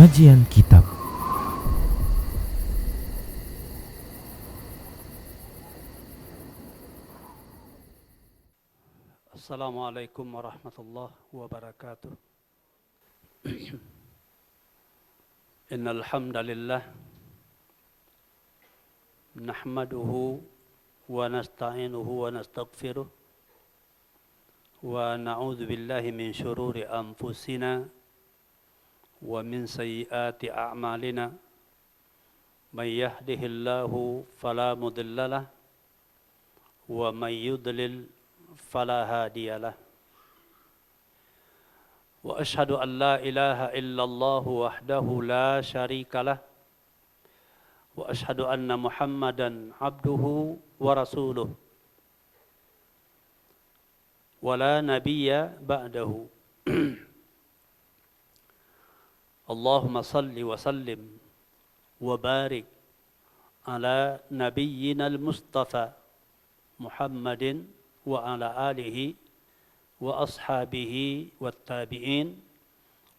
Kajian Kitab. Assalamualaikum warahmatullahi wabarakatuh. Innal hamdalillah nahmaduhu wa nasta'inuhu wa nastaghfiruh wa na'udzu billahi min syururi anfusina wa min sayyiati a'malina. May yahdihillahu fala mudhillalah wa may yudlil فلا هادي له وأشهد أن لا إله إلا الله وحده لا شريك له وأشهد أن محمدا عبده ورسوله ولا نبي بعده اللهم صل وسلم وبارك على نبينا المصطفى محمد وعلى آله وأصحابه والتابعين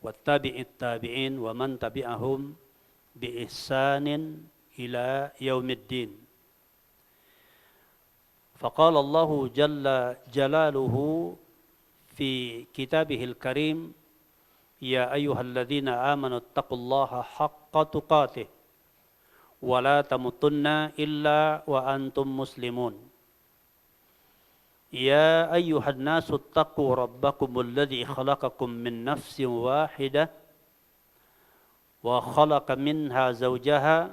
والتابع التابعين ومن تبعهم بإحسان إلى يوم الدين. فقال الله جل جلاله في كتابه الكريم يا أيها الذين آمنوا اتقوا الله حق تقاته ولا تموتن إلا وأنتم مسلمون. يا أيها الناس اتقوا ربكم الذي خلقكم من نفس واحدة وخلق منها زوجها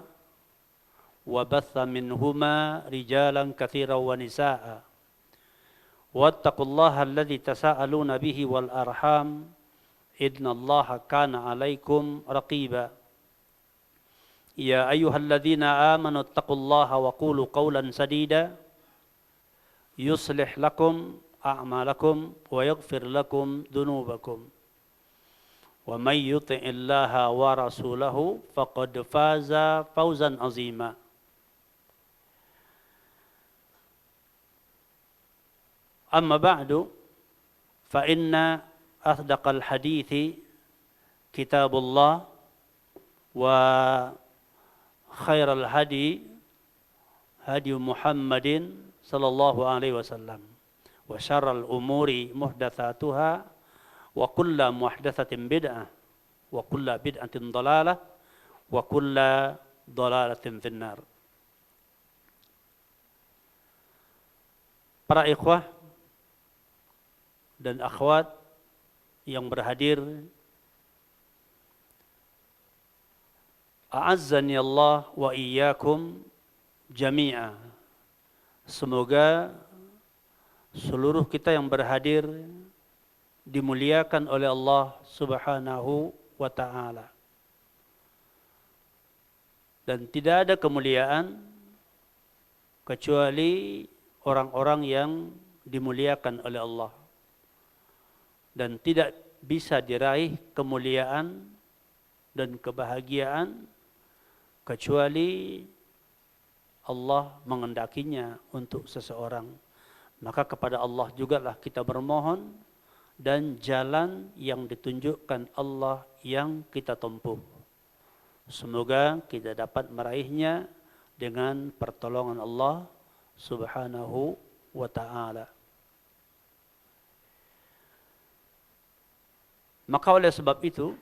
وبث منهما رجالا كثيرا ونساء واتقوا الله الذي تساءلون به والأرحام إن الله كان عليكم رقيبا. يا أيها الذين آمنوا اتقوا الله وقولوا قولا سديدا يصلح لكم أعمالكم ويغفر لكم ذنوبكم ومن يطع الله ورسوله فقد فاز فوزا عظيما. أما بعد فإن أصدق الحديث كتاب الله وخير الهدي هدي محمد sallallahu alaihi wasallam wa syarral umuri muhdatsatuha wa kullu muhdatsatin bid'ah wa kullu bid'atin dhalalah wa kullu dhalalatin finnar. Para ikhwah dan akhwat yang berhadir, a'azzani Allah wa iyyakum jami'a. Semoga seluruh kita yang berhadir dimuliakan oleh Allah Subhanahu wa ta'ala. Dan tidak ada kemuliaan kecuali orang-orang yang dimuliakan oleh Allah. Dan tidak bisa diraih kemuliaan dan kebahagiaan kecuali Allah mengendakinya untuk seseorang. Maka kepada Allah jugalah kita bermohon dan jalan yang ditunjukkan Allah yang kita tempuh. Semoga kita dapat meraihnya dengan pertolongan Allah Subhanahu wa ta'ala. Maka oleh sebab itu,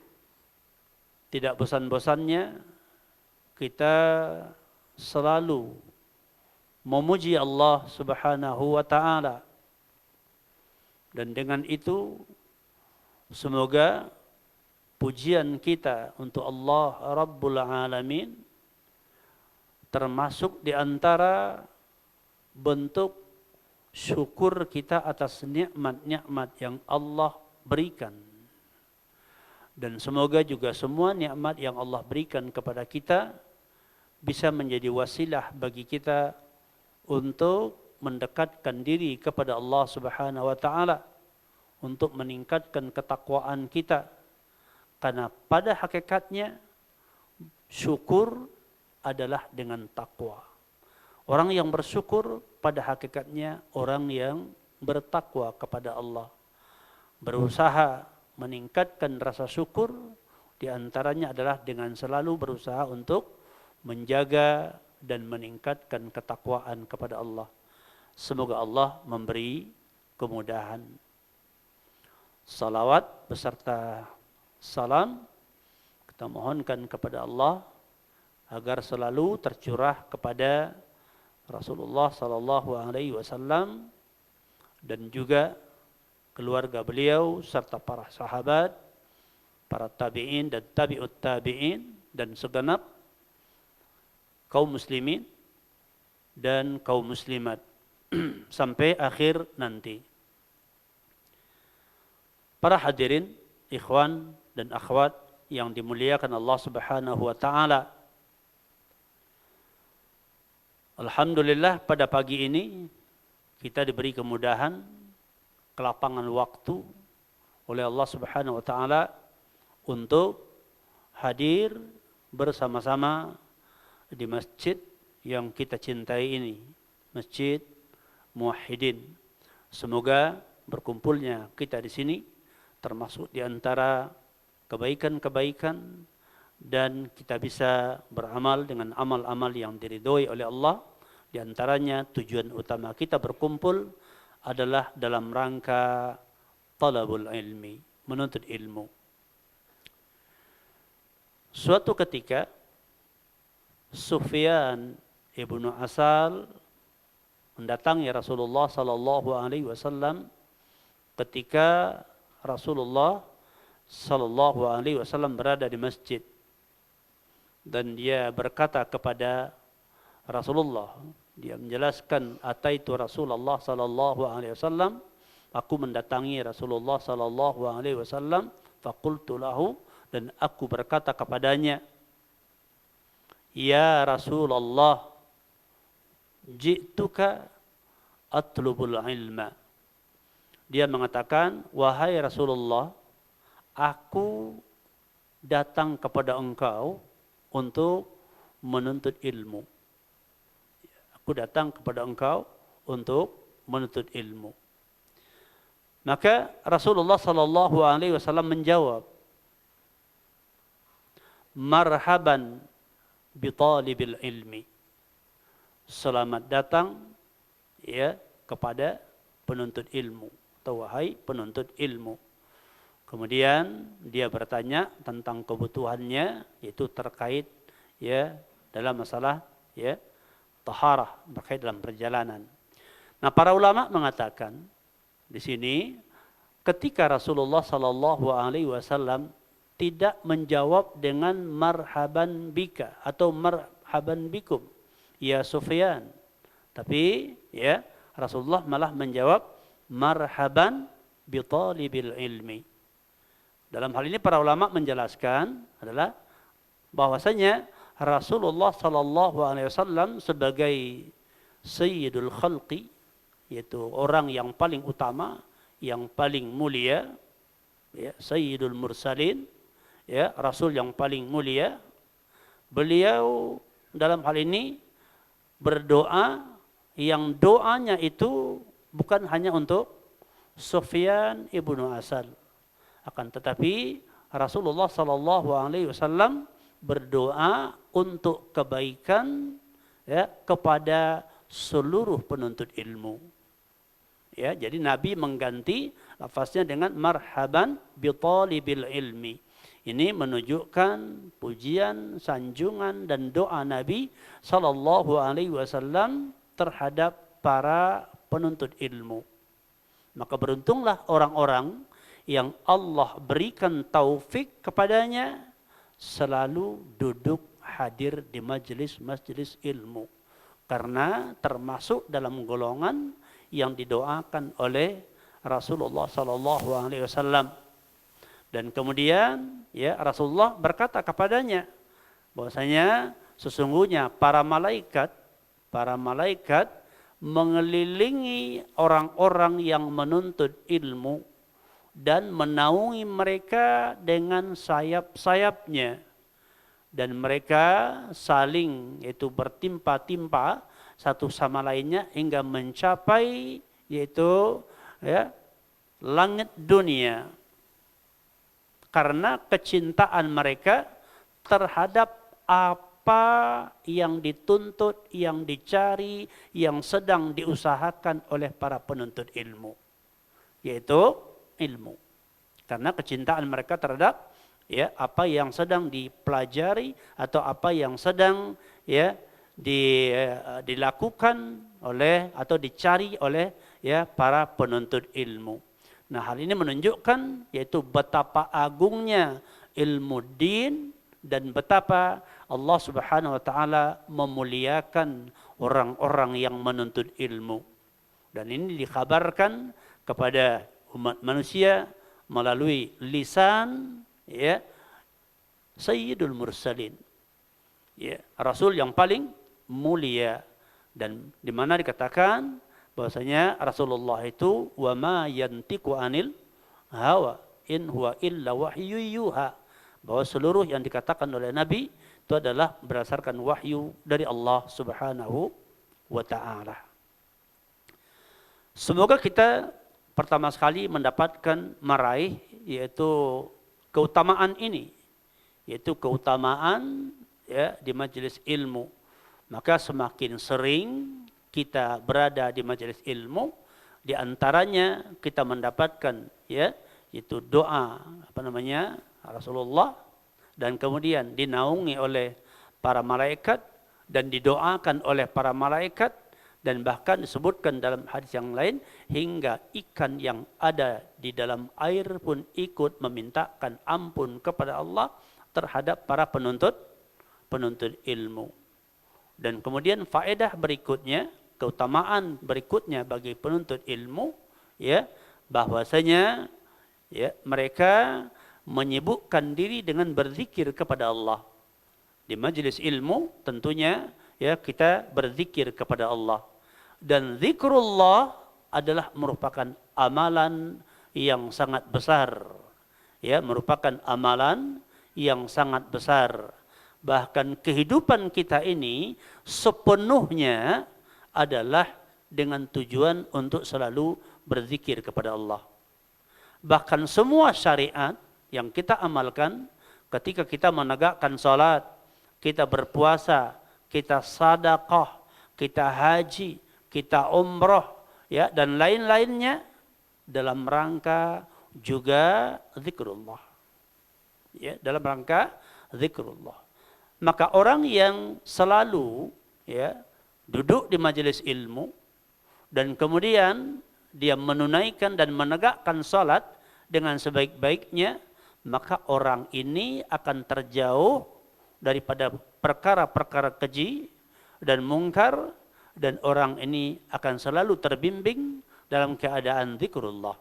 tidak bosan-bosannya kita selalu memuji Allah Subhanahu wa ta'ala. Dan dengan itu semoga pujian kita untuk Allah Rabbul Alamin termasuk di antara bentuk syukur kita atas nikmat-nikmat yang Allah berikan. Dan semoga juga semua nikmat yang Allah berikan kepada kita bisa menjadi wasilah bagi kita untuk mendekatkan diri kepada Allah Subhanahu wa ta'ala, untuk meningkatkan ketakwaan kita. Karena pada hakikatnya syukur adalah dengan takwa. Orang yang bersyukur pada hakikatnya orang yang bertakwa kepada Allah. Berusaha meningkatkan rasa syukur Di antaranya adalah dengan selalu berusaha untuk menjaga dan meningkatkan ketakwaan kepada Allah. Semoga Allah memberi kemudahan. Salawat beserta salam kita mohonkan kepada Allah agar selalu tercurah kepada Rasulullah sallallahu alaihi wasallam dan juga keluarga beliau serta para sahabat, para tabi'in dan tabi'ut tabi'in dan segenap kaum muslimin dan kaum muslimat sampai akhir nanti. Para hadirin, ikhwan dan akhwat yang dimuliakan Allah Subhanahu wa taala. Alhamdulillah pada pagi ini kita diberi kemudahan, kelapangan waktu oleh Allah Subhanahu wa taala untuk hadir bersama-sama di masjid yang kita cintai ini, Masjid Muwahhidin. Semoga berkumpulnya kita di sini termasuk di antara kebaikan-kebaikan dan kita bisa beramal dengan amal-amal yang diridhoi oleh Allah. Di antaranya tujuan utama kita berkumpul adalah dalam rangka talabul ilmi, menuntut ilmu. Suatu ketika Sufyan ibnu Asal mendatangi Rasulullah sallallahu alaihi wasallam ketika Rasulullah sallallahu alaihi wasallam berada di masjid, dan dia berkata kepada Rasulullah, dia menjelaskan, ataitu Rasulullah sallallahu alaihi wasallam, aku mendatangi Rasulullah sallallahu alaihi wasallam, faqultu lahu, dan aku berkata kepadanya, ya Rasulullah, ji'tuka atlubul ilma. Dia mengatakan, wahai Rasulullah, aku datang kepada engkau untuk menuntut ilmu. Aku datang kepada engkau untuk menuntut ilmu. Maka Rasulullah sallallahu alaihi wasallam menjawab, marhaban bi talibil ilmi. Selamat datang ya kepada penuntut ilmu, atau wahai penuntut ilmu. Kemudian dia bertanya tentang kebutuhannya, yaitu terkait ya dalam masalah ya taharah, terkait dalam perjalanan. Nah, para ulama mengatakan di sini ketika Rasulullah sallallahu alaihi wasallam tidak menjawab dengan marhaban bika atau marhaban bikum ya Sufyan, tapi ya Rasulullah malah menjawab marhaban bi talibil ilmi. Dalam hal ini para ulama menjelaskan adalah bahwasanya Rasulullah sallallahu alaihi wasallam sebagai sayyidul khalqi, yaitu orang yang paling utama, yang paling mulia, ya, sayyidul mursalin, ya, rasul yang paling mulia. Beliau dalam hal ini berdoa yang doanya itu bukan hanya untuk Sufyan ibnu Asal, akan tetapi Rasulullah sallallahu alaihi wasallam berdoa untuk kebaikan ya kepada seluruh penuntut ilmu. Ya, jadi Nabi mengganti lafaznya dengan marhaban bi talibil ilmi. Ini menunjukkan pujian, sanjungan dan doa Nabi sallallahu alaihi wasallam terhadap para penuntut ilmu. Maka beruntunglah orang-orang yang Allah berikan taufik kepadanya selalu duduk hadir di majelis-majelis ilmu, karena termasuk dalam golongan yang didoakan oleh Rasulullah sallallahu alaihi wasallam. Dan kemudian ya Rasulullah berkata kepadanya bahwasanya sesungguhnya para malaikat mengelilingi orang-orang yang menuntut ilmu dan menaungi mereka dengan sayap-sayapnya, dan mereka saling yaitu bertimpa-timpa satu sama lainnya hingga mencapai yaitu ya langit dunia. karena kecintaan mereka terhadap apa yang dituntut, yang dicari, yang sedang diusahakan oleh para penuntut ilmu, yaitu ilmu. Karena kecintaan mereka terhadap ya apa yang sedang dipelajari atau apa yang sedang ya dilakukan oleh atau dicari oleh ya para penuntut ilmu. Nah, hal ini menunjukkan yaitu betapa agungnya ilmu din dan betapa Allah Subhanahu wa taala memuliakan orang-orang yang menuntut ilmu. Dan ini dikabarkan kepada umat manusia melalui lisan ya Sayyidul Mursalin, ya Rasul yang paling mulia, dan di mana dikatakan bahwasanya Rasulullah itu wa ma yantiqu anil hawa in huwa illa wahyu yuha, bahwa seluruh yang dikatakan oleh Nabi itu adalah berdasarkan wahyu dari Allah Subhanahu wa taala. Semoga kita pertama sekali mendapatkan meraih yaitu keutamaan ini, yaitu keutamaan ya di majelis ilmu. Maka semakin sering kita berada di majelis ilmu, di antaranya kita mendapatkan ya yaitu doa Rasulullah, dan kemudian dinaungi oleh para malaikat dan didoakan oleh para malaikat. Dan bahkan disebutkan dalam hadis yang lain, hingga ikan yang ada di dalam air pun ikut memintakan ampun kepada Allah terhadap para penuntut ilmu. Dan kemudian faedah berikutnya, keutamaan berikutnya bagi penuntut ilmu, ya bahwasanya ya mereka menyibukkan diri dengan berzikir kepada Allah. Di majelis ilmu tentunya ya kita berzikir kepada Allah. Dan zikrullah adalah merupakan amalan yang sangat besar. Ya, merupakan amalan yang sangat besar. Bahkan kehidupan kita ini sepenuhnya adalah dengan tujuan untuk selalu berzikir kepada Allah. Bahkan semua syariat yang kita amalkan ketika kita menegakkan salat, kita berpuasa, kita sedekah, kita haji, kita umrah, ya dan lain-lainnya dalam rangka juga zikrullah. Ya, dalam rangka zikrullah. Maka orang yang selalu ya duduk di majelis ilmu dan kemudian dia menunaikan dan menegakkan salat dengan sebaik-baiknya, maka orang ini akan terjauh daripada perkara-perkara keji dan mungkar, dan orang ini akan selalu terbimbing dalam keadaan zikrullah.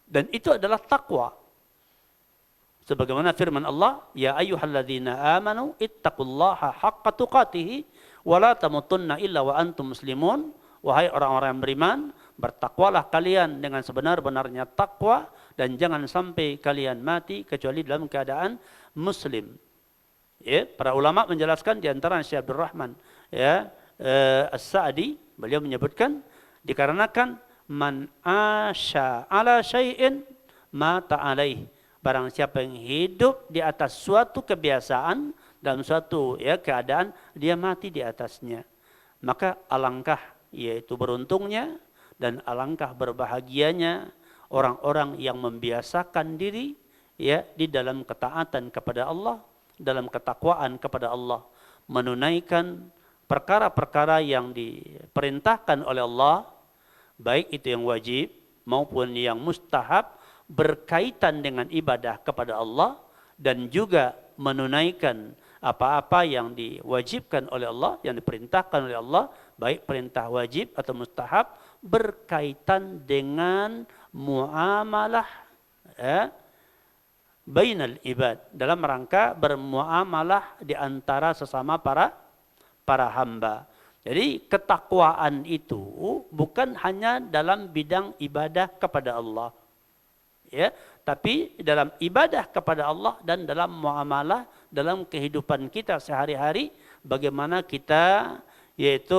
Dan itu adalah takwa. Sebagaimana firman Allah, ya ayyuhalladzina amanu ittaqullaha haqqa tuqatih wa la tamutunna illa wa antum muslimun. Wahai orang-orang yang beriman, bertakwalah kalian dengan sebenar-benarnya takwa dan jangan sampai kalian mati kecuali dalam keadaan muslim. Ya, para ulama menjelaskan di antara Syekh Abdul Rahman ya As-Sa'di, beliau menyebutkan dikarenakan man asya ala syai'in mata alaih, barang siapa yang hidup di atas suatu kebiasaan dalam suatu ya keadaan, dia mati di atasnya. Maka alangkah yaitu beruntungnya dan alangkah berbahagianya orang-orang yang membiasakan diri ya di dalam ketaatan kepada Allah, dalam ketakwaan kepada Allah, menunaikan perkara-perkara yang diperintahkan oleh Allah, baik itu yang wajib maupun yang mustahab berkaitan dengan ibadah kepada Allah, dan juga menunaikan apa-apa yang diwajibkan oleh Allah, yang diperintahkan oleh Allah, baik perintah wajib atau mustahab, berkaitan dengan muamalah bainal ibad, dalam rangka bermuamalah di antara sesama para hamba. Jadi ketakwaan itu bukan hanya dalam bidang ibadah kepada Allah, ya, tapi dalam ibadah kepada Allah dan dalam muamalah dalam kehidupan kita sehari-hari, bagaimana kita yaitu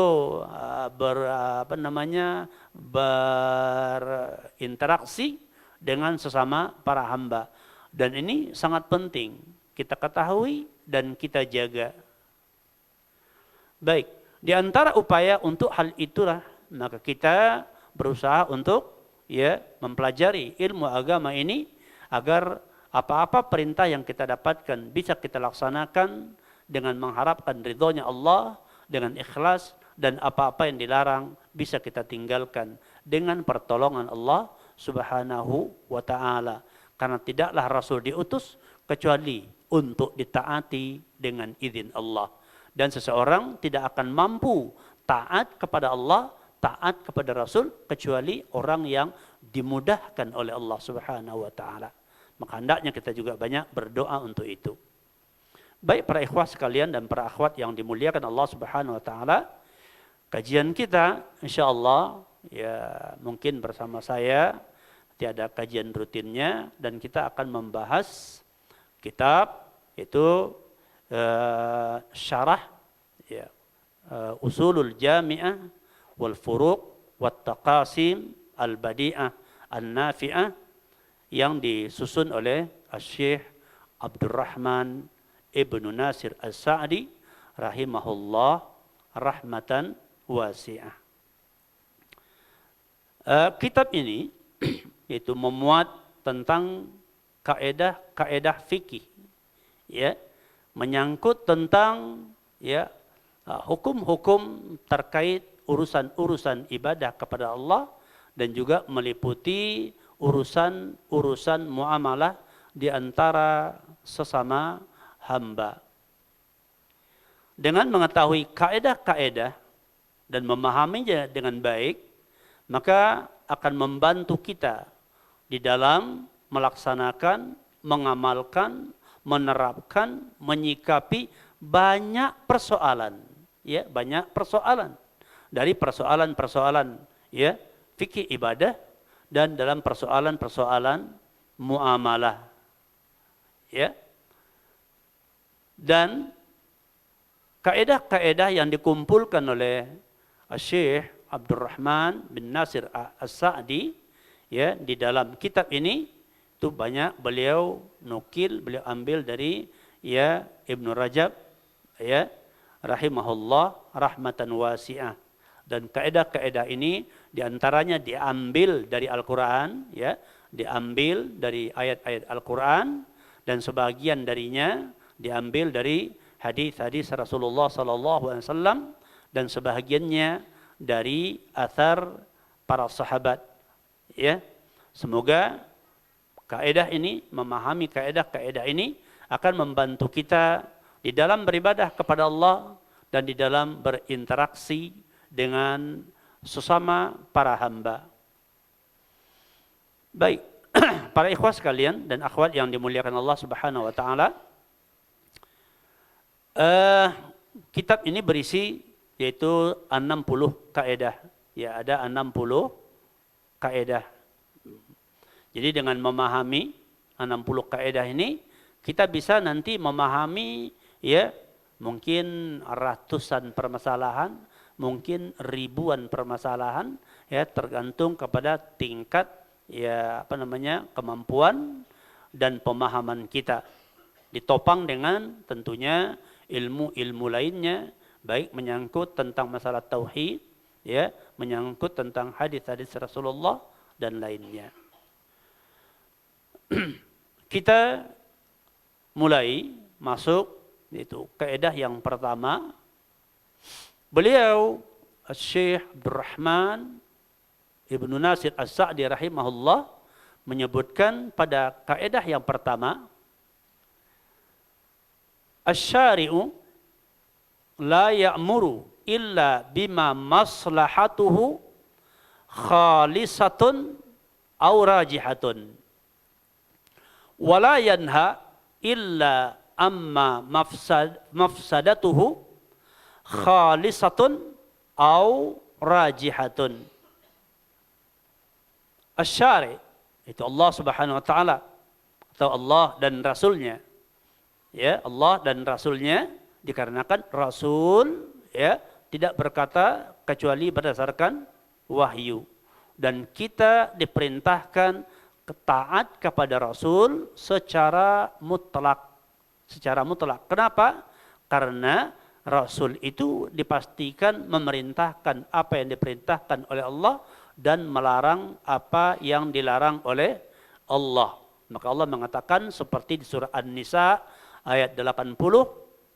berinteraksi dengan sesama para hamba. Dan ini sangat penting kita ketahui dan kita jaga. Baik, di antara upaya untuk hal itulah maka kita berusaha untuk mempelajari ilmu agama ini agar apa-apa perintah yang kita dapatkan bisa kita laksanakan dengan mengharapkan ridhonya Allah dengan ikhlas, dan apa-apa yang dilarang bisa kita tinggalkan dengan pertolongan Allah Subhanahu wa ta'ala. Karena tidaklah Rasul diutus kecuali untuk ditaati dengan izin Allah. Dan seseorang tidak akan mampu taat kepada Allah, taat kepada Rasul, kecuali orang yang dimudahkan oleh Allah Subhanahu wa ta'ala. Maka hendaknya kita juga banyak berdoa untuk itu. Baik para ikhwah sekalian dan para akhwat yang dimuliakan Allah Subhanahu wa ta'ala, kajian kita insyaallah mungkin bersama saya nanti ada kajian rutinnya, dan kita akan membahas kitab itu syarah Usulul Jami'ah wal Furuq wat Taqasim al Badi'ah an-Nafi'ah yang disusun oleh Syekh Abdurrahman Ibnu Nasir As-Sa'di rahimahullah rahmatan wasi'ah. Kitab ini itu memuat tentang kaedah-kaedah fikih, menyangkut tentang hukum-hukum terkait urusan-urusan ibadah kepada Allah, dan juga meliputi urusan-urusan muamalah di antara sesama hamba. Dengan mengetahui kaedah-kaedah dan memahaminya dengan baik, maka akan membantu kita di dalam melaksanakan, mengamalkan, menerapkan, menyikapi banyak persoalan, banyak persoalan dari persoalan-persoalan fikih ibadah dan dalam persoalan-persoalan muamalah, dan kaedah-kaedah yang dikumpulkan oleh Syekh Abdurrahman bin Nasir As-Sa'di di dalam kitab ini itu banyak beliau ambil dari Ibnu Rajab rahimahullah rahmatan wasi'ah. Dan kaedah-kaedah ini diantaranya diambil dari Al-Quran, diambil dari ayat-ayat Al-Quran, dan sebagian darinya diambil dari hadis-hadis Rasulullah SAW, dan sebahagiannya dari athar para sahabat. Semoga memahami kaedah-kaedah ini akan membantu kita di dalam beribadah kepada Allah dan di dalam berinteraksi dengan sesama para hamba. Baik, para ikhwah sekalian dan akhwat yang dimuliakan Allah Subhanahu wa ta'ala, kitab ini berisi yaitu 60 kaedah. Ada 60 kaedah. Jadi dengan memahami 60 kaedah ini, kita bisa nanti memahami mungkin ratusan permasalahan, mungkin ribuan permasalahan, tergantung kepada tingkat kemampuan dan pemahaman kita. Ditopang dengan tentunya ilmu-ilmu lainnya, baik menyangkut tentang masalah tauhid, menyangkut tentang hadis-hadis Rasulullah dan lainnya. Kita mulai masuk itu kaidah yang pertama. Beliau Syekh Abdurrahman Ibnu Nasir As-Sa'di rahimahullah menyebutkan pada kaidah yang pertama, asy-syari'u la ya'muru illa bima maslahatuhu khalisatun aw rajihatun wa la yanha illa amma mafsadatuhu khalisatun aw rajihatun. Asy-syari' itu Allah Subhanahu wa ta'ala atau Allah dan Rasulnya. Allah dan Rasulnya, dikarenakan Rasul tidak berkata kecuali berdasarkan wahyu, dan kita diperintahkan taat kepada Rasul secara mutlak. Secara mutlak. Kenapa? Karena Rasul itu dipastikan memerintahkan apa yang diperintahkan oleh Allah dan melarang apa yang dilarang oleh Allah. Maka Allah mengatakan seperti di surah An-Nisa ayat 80,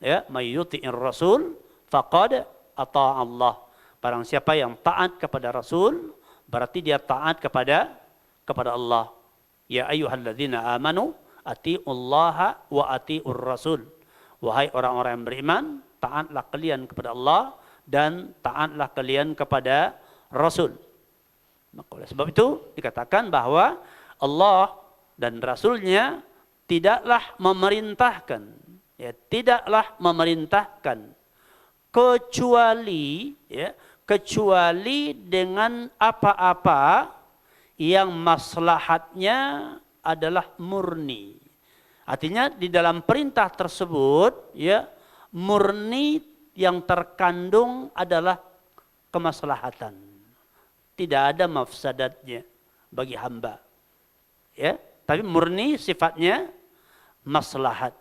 ya, may yuti'ir rasul faqad ata'a Allah. Barang siapa yang taat kepada Rasul, berarti dia taat kepada Allah. Ya ayyuhalladzina amanu atiullaha wa atiur rasul. Wahai orang-orang yang beriman, taatlah kalian kepada Allah dan taatlah kalian kepada Rasul. Maka oleh sebab itu dikatakan bahwa Allah dan Rasulnya tidaklah memerintahkan, ya, tidaklah memerintahkan kecuali, ya, kecuali dengan apa-apa yang maslahatnya adalah murni. Artinya di dalam perintah tersebut, ya, murni yang terkandung adalah kemaslahatan. Tidak ada mafsadatnya bagi hamba. Ya, tapi murni sifatnya maslahat.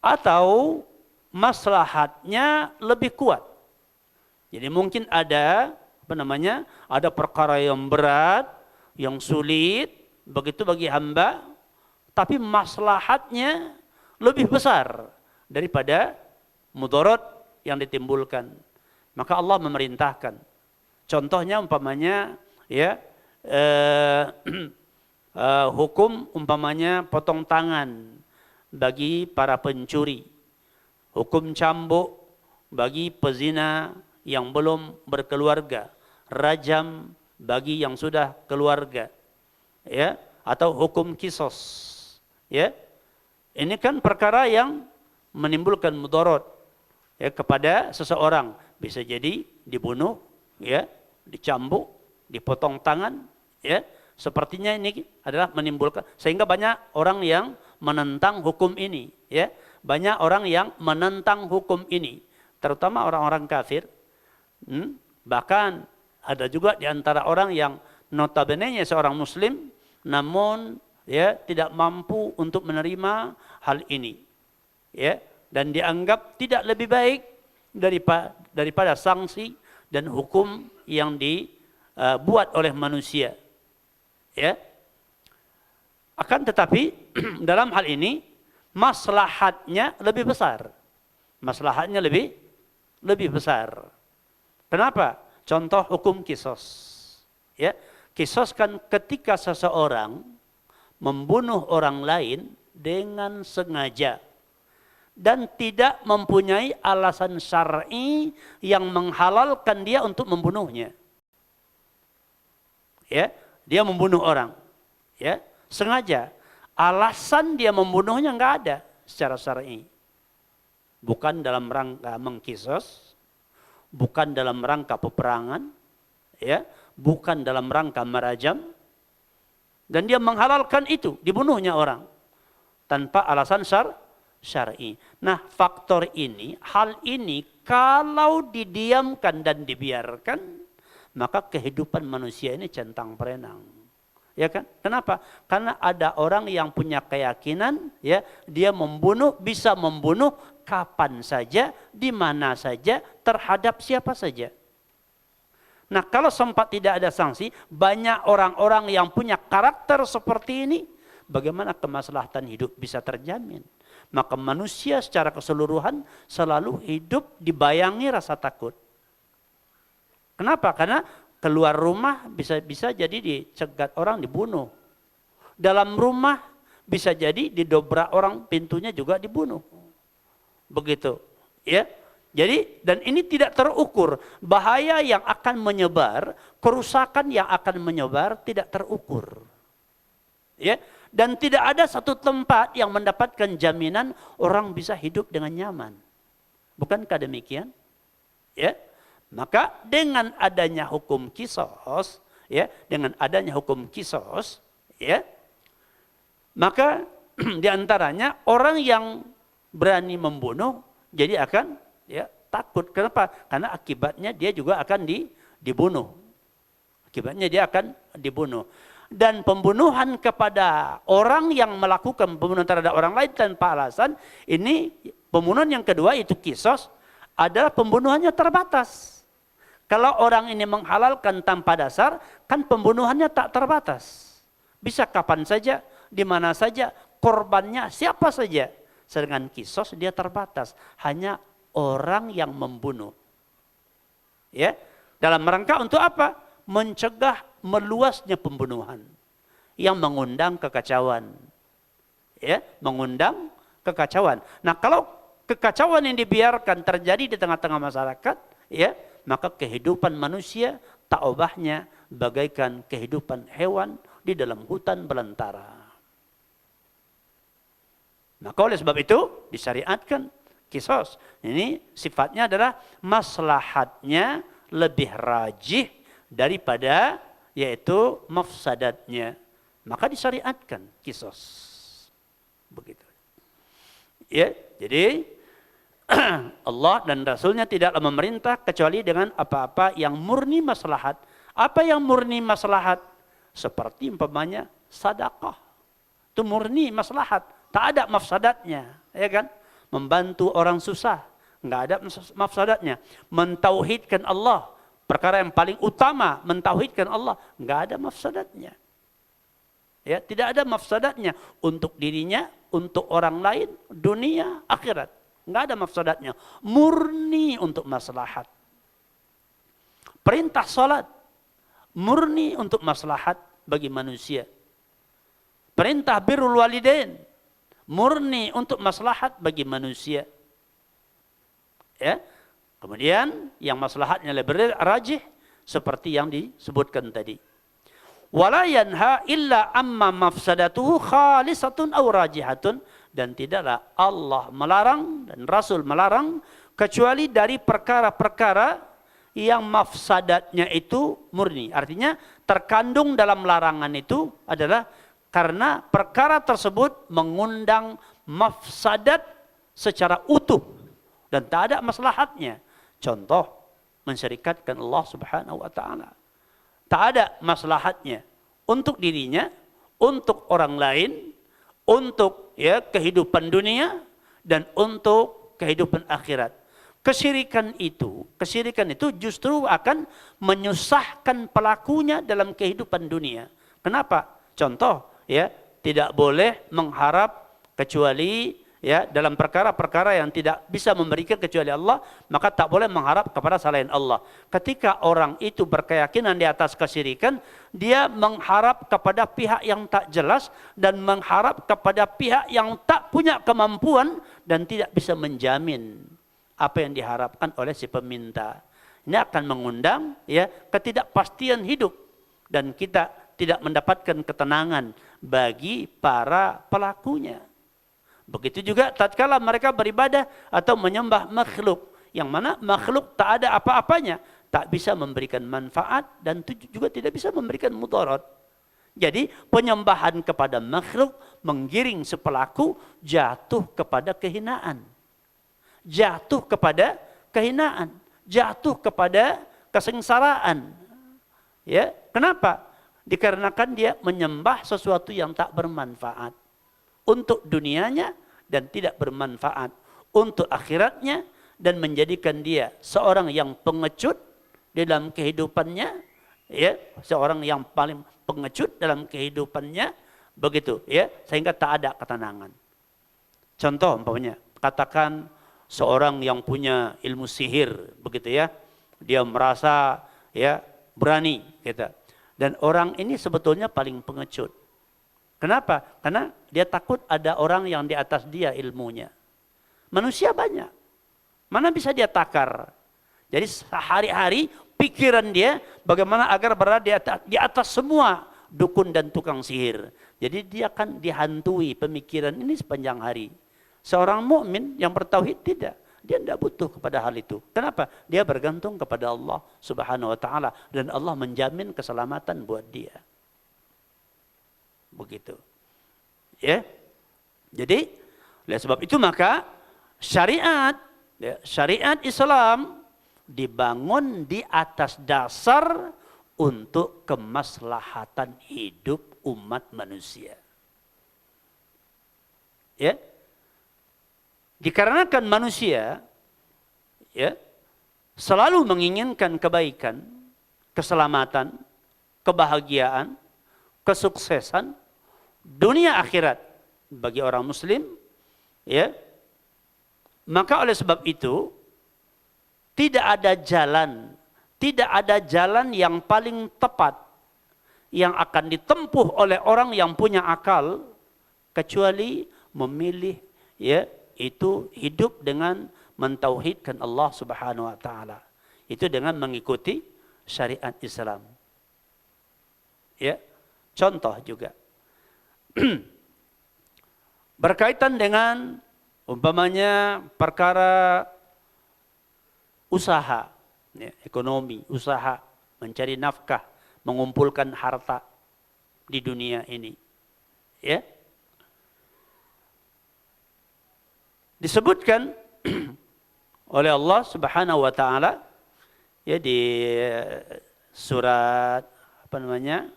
Atau maslahatnya lebih kuat. Jadi mungkin ada ada perkara yang berat, yang sulit, begitu bagi hamba, tapi maslahatnya lebih besar daripada mudarat yang ditimbulkan. Maka Allah memerintahkan. Contohnya umpamanya, ya, hukum umpamanya potong tangan bagi para pencuri, hukum cambuk bagi pezina yang belum berkeluarga, rajam bagi yang sudah keluarga, ya, atau hukum kisos, ya. Ini kan perkara yang menimbulkan mudarat, ya, kepada seseorang, bisa jadi dibunuh, ya, dicambuk, dipotong tangan, ya. Sepertinya ini adalah menimbulkan, sehingga banyak orang yang menentang hukum ini, ya. Banyak orang yang menentang hukum ini, terutama orang-orang kafir. Bahkan ada juga di antara orang yang notabene-nya seorang muslim, namun, ya, tidak mampu untuk menerima hal ini, ya, dan dianggap tidak lebih baik daripada sanksi dan hukum yang dibuat oleh manusia, ya. Akan tetapi dalam hal ini maslahatnya lebih besar. Maslahatnya lebih besar. Kenapa? Contoh hukum kisos, ya. Kisos kan ketika seseorang membunuh orang lain dengan sengaja dan tidak mempunyai alasan syar'i yang menghalalkan dia untuk membunuhnya. Ya, dia membunuh orang, ya, sengaja. Alasan dia membunuhnya enggak ada secara syar'i. Bukan dalam rangka mengkisos, bukan dalam rangka peperangan, ya, bukan dalam rangka merajam, dan dia menghalalkan itu, dibunuhnya orang tanpa alasan syar'i. Nah, faktor ini, hal ini kalau didiamkan dan dibiarkan, maka kehidupan manusia ini centang perenang. Ya kan? Kenapa? Karena ada orang yang punya keyakinan, ya, dia bisa membunuh kapan saja, di mana saja, terhadap siapa saja. Nah, kalau sempat tidak ada sanksi, banyak orang-orang yang punya karakter seperti ini, bagaimana kemaslahatan hidup bisa terjamin? Maka manusia secara keseluruhan selalu hidup dibayangi rasa takut. Kenapa? Karena keluar rumah bisa jadi dicegat orang, dibunuh. Dalam rumah bisa jadi didobrak orang, pintunya juga dibunuh. Begitu, ya. Jadi, dan ini tidak terukur. Bahaya yang akan menyebar, kerusakan yang akan menyebar tidak terukur. Ya, dan tidak ada satu tempat yang mendapatkan jaminan orang bisa hidup dengan nyaman. Bukankah demikian? Ya. Maka dengan adanya hukum kisos, ya, dengan adanya hukum kisos, ya, maka diantaranya orang yang berani membunuh jadi akan, ya, takut. Kenapa? Karena akibatnya dia juga akan dibunuh. Akibatnya dia akan dibunuh. dan pembunuhan kepada orang yang melakukan pembunuhan terhadap orang lain tanpa alasan, ini pembunuhan yang kedua itu kisos, adalah pembunuhannya terbatas. Kalau orang ini menghalalkan tanpa dasar, kan pembunuhannya tak terbatas. Bisa kapan saja, di mana saja, korbannya siapa saja. Sedangkan kisos dia terbatas, hanya orang yang membunuh. Ya, dalam rangka untuk apa? Mencegah meluasnya pembunuhan yang mengundang kekacauan. Ya, mengundang kekacauan. Nah, kalau kekacauan yang dibiarkan terjadi di tengah-tengah masyarakat, ya, maka kehidupan manusia tak ubahnya bagaikan kehidupan hewan di dalam hutan belantara. Maka oleh sebab itu disyariatkan kisos. Ini sifatnya adalah maslahatnya lebih rajih daripada yaitu mafsadatnya. Maka disyariatkan kisos. Begitu. Ya, jadi Allah dan Rasulnya tidaklah memerintah kecuali dengan apa-apa yang murni maslahat. Apa yang murni maslahat? Seperti umpamanya sedekah. Itu murni maslahat, tak ada mafsadatnya, ya kan? Membantu orang susah, enggak ada mafsadatnya. Mentauhidkan Allah, perkara yang paling utama, mentauhidkan Allah, enggak ada mafsadatnya. Ya, tidak ada mafsadatnya untuk dirinya, untuk orang lain, dunia, akhirat. Enggak ada mafsadatnya. Murni untuk maslahat. Perintah salat murni untuk maslahat bagi manusia. Perintah birrul walidain murni untuk maslahat bagi manusia. Ya. Kemudian yang maslahatnya lebih rajih seperti yang disebutkan tadi. Wala yanha illa amma mafsadatuhu khalisatun aw rajihatun, dan tidaklah Allah melarang dan Rasul melarang kecuali dari perkara-perkara yang mafsadatnya itu murni. Artinya terkandung dalam larangan itu adalah karena perkara tersebut mengundang mafsadat secara utuh dan tak ada maslahatnya. Contoh, mensyirikatkan Allah Subhanahu wa taala. Tak ada maslahatnya untuk dirinya, untuk orang lain, untuk ya kehidupan dunia dan untuk kehidupan akhirat. Kesyirikan itu justru akan menyusahkan pelakunya dalam kehidupan dunia. Kenapa? Contoh, ya, tidak boleh mengharap kecuali ya dalam perkara-perkara yang tidak bisa memberikan kecuali Allah, maka tak boleh mengharap kepada selain Allah. Ketika orang itu berkeyakinan di atas kesyirikan, dia mengharap kepada pihak yang tak jelas dan mengharap kepada pihak yang tak punya kemampuan dan tidak bisa menjamin apa yang diharapkan oleh si peminta. Ini akan mengundang ya ketidakpastian hidup dan kita tidak mendapatkan ketenangan bagi para pelakunya. Begitu juga tatkala mereka beribadah atau menyembah makhluk, yang mana makhluk tak ada apa-apanya, tak bisa memberikan manfaat dan juga tidak bisa memberikan mudarat. Jadi penyembahan kepada makhluk menggiring si pelaku jatuh kepada kehinaan. Jatuh kepada kehinaan, jatuh kepada kesengsaraan. Ya, kenapa? Dikarenakan dia menyembah sesuatu yang tak bermanfaat untuk dunianya dan tidak bermanfaat untuk akhiratnya, dan menjadikan dia seorang yang pengecut dalam kehidupannya, ya, seorang yang paling pengecut dalam kehidupannya, begitu, ya, sehingga tak ada ketenangan. Contoh umpamanya, katakan seorang yang punya ilmu sihir, begitu ya, dia merasa ya berani, gitu. Dan orang ini sebetulnya paling pengecut. Kenapa? Karena dia takut ada orang yang di atas dia ilmunya. Manusia banyak. Mana bisa dia takar? Jadi sehari-hari pikiran dia bagaimana agar berada di atas semua dukun dan tukang sihir. Jadi dia akan dihantui pemikiran ini sepanjang hari. Seorang mukmin yang bertauhid tidak. Dia tidak butuh kepada hal itu. Kenapa? Dia bergantung kepada Allah Subhanahu wa taala dan Allah menjamin keselamatan buat dia. Begitu. Ya. Jadi, oleh sebab itu maka syariat, ya, syariat Islam dibangun di atas dasar untuk kemaslahatan hidup umat manusia. Ya. Dikarenakan manusia ya selalu menginginkan kebaikan, keselamatan, kebahagiaan, kesuksesan dunia akhirat bagi orang muslim, ya. Maka oleh sebab itu tidak ada jalan yang paling tepat yang akan ditempuh oleh orang yang punya akal kecuali memilih ya itu hidup dengan mentauhidkan Allah Subhanahu wa taala. Itu dengan mengikuti syariat Islam. Ya. Contoh juga berkaitan dengan umpamanya perkara usaha, ya, ekonomi, usaha, mencari nafkah, mengumpulkan harta di dunia ini. Ya. Disebutkan oleh Allah Subhanahu wa taala ya di surat apa namanya?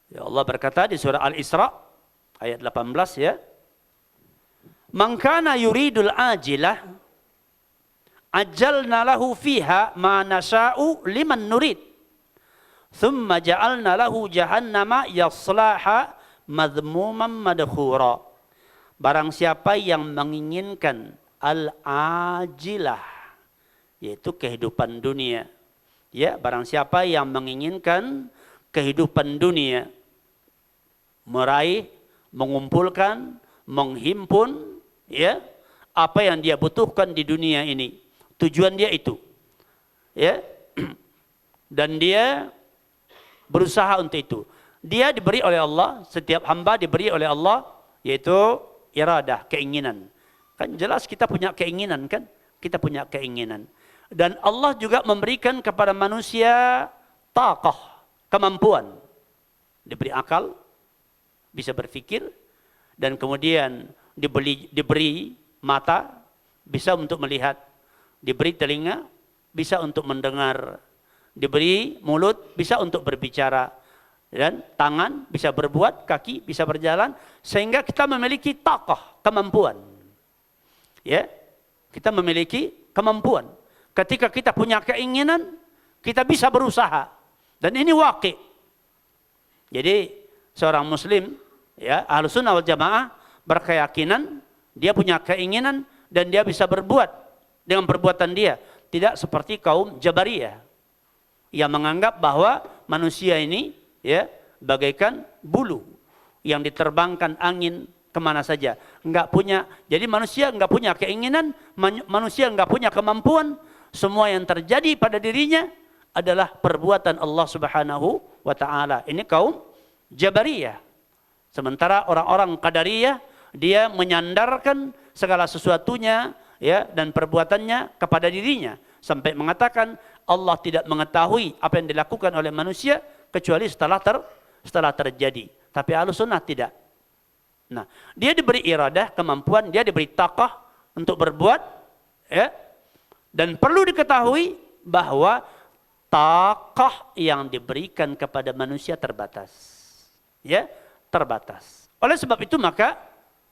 Ya Allah berkata di surah Al-Isra ayat 18 ya. Man kana yuridul ajilah ajjalna lahu fiha ma nasha'u liman nurid. Thumma ja'alna lahu jahannama yaslaha madhmuman madkhura. Barang siapa yang menginginkan al-ajilah yaitu kehidupan dunia. Ya, barang siapa yang menginginkan kehidupan dunia, meraih, mengumpulkan, menghimpun ya apa yang dia butuhkan di dunia ini. Tujuan dia itu. Ya. Dan dia berusaha untuk itu. Dia diberi oleh Allah, setiap hamba diberi oleh Allah yaitu iradah, keinginan. Kan jelas kita punya keinginan kan? Kita punya keinginan. Dan Allah juga memberikan kepada manusia taqah, kemampuan. Diberi akal, bisa berpikir, dan kemudian diberi mata, bisa untuk melihat, diberi telinga, bisa untuk mendengar, diberi mulut, bisa untuk berbicara, dan tangan bisa berbuat, kaki bisa berjalan, sehingga kita memiliki taqah, kemampuan. Ya, kita memiliki kemampuan. Ketika kita punya keinginan, kita bisa berusaha, dan ini waqi'. Jadi seorang muslim, ya, Ahlus Sunnah wal Jamaah berkeyakinan dia punya keinginan dan dia bisa berbuat dengan perbuatan dia. Tidak seperti kaum Jabariyah yang menganggap bahwa manusia ini ya bagaikan bulu yang diterbangkan angin kemana saja. Enggak punya. Jadi manusia enggak punya keinginan, manusia enggak punya kemampuan. Semua yang terjadi pada dirinya adalah perbuatan Allah Subhanahu wa taala. Ini kaum Jabariyah. Sementara orang-orang Qadariyah dia menyandarkan segala sesuatunya ya dan perbuatannya kepada dirinya sampai mengatakan Allah tidak mengetahui apa yang dilakukan oleh manusia kecuali setelah terjadi. Tapi Ahlussunnah tidak. Nah, dia diberi iradah, kemampuan, dia diberi taqah untuk berbuat ya. Dan perlu diketahui bahwa taqah yang diberikan kepada manusia terbatas. Ya, terbatas. Oleh sebab itu maka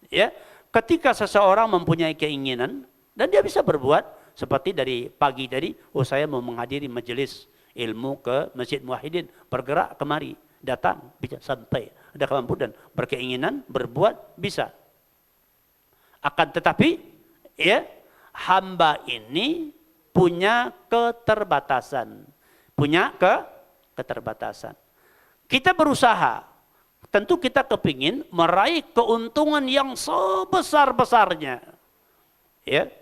ya, ketika seseorang mempunyai keinginan dan dia bisa berbuat seperti dari pagi tadi, oh saya mau menghadiri majelis ilmu ke Masjid Muwahhidin, bergerak kemari, datang, bisa sampai ada kemampuan dan berkeinginan berbuat bisa. Akan tetapi ya, hamba ini punya keterbatasan. Punya keterbatasan. Kita berusaha, tentu kita kepingin meraih keuntungan yang sebesar-besarnya. Ya,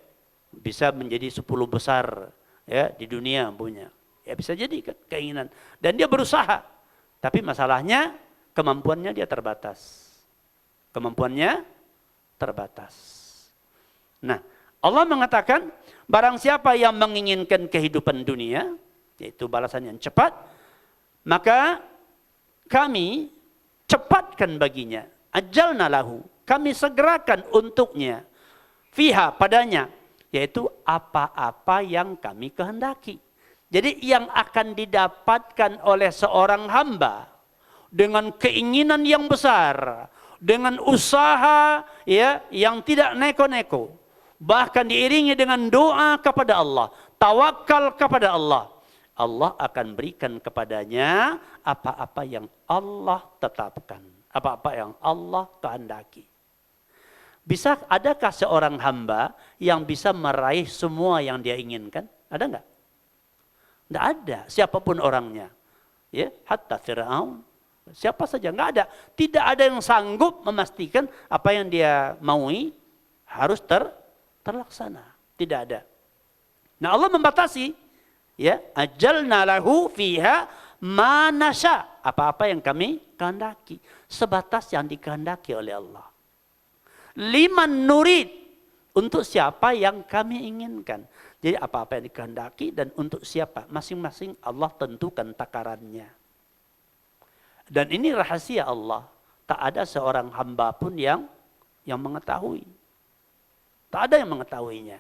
bisa menjadi 10 besar ya di dunia punya. Ya bisa jadi kan keinginan. Dan dia berusaha. Tapi masalahnya kemampuannya dia terbatas. Kemampuannya terbatas. Nah, Allah mengatakan barang siapa yang menginginkan kehidupan dunia, yaitu balasan yang cepat, maka kami cepatkan baginya, ajalna lahu, kami segerakan untuknya, fiha padanya, yaitu apa-apa yang kami kehendaki. Jadi yang akan didapatkan oleh seorang hamba dengan keinginan yang besar, dengan usaha ya yang tidak neko-neko, bahkan diiringi dengan doa kepada Allah, tawakal kepada Allah, Allah akan berikan kepadanya apa-apa yang Allah tetapkan, apa-apa yang Allah kehendaki. Adakah seorang hamba yang bisa meraih semua yang dia inginkan? Ada enggak? Tidak ada, siapapun orangnya. Ya, hatta Fir'aun, siapa saja, enggak ada. Tidak ada yang sanggup memastikan apa yang dia maui harus terlaksana. Tidak ada. Nah, Allah membatasi, ya, ajalna lahu fiha ma nasya, apa-apa yang kami kehendaki, sebatas yang dikehendaki oleh Allah. Liman nurid, untuk siapa yang kami inginkan. Jadi apa-apa yang dikehendaki dan untuk siapa, masing-masing Allah tentukan takarannya. Dan ini rahasia Allah. Tak ada seorang hamba pun yang mengetahui. Tak ada yang mengetahuinya.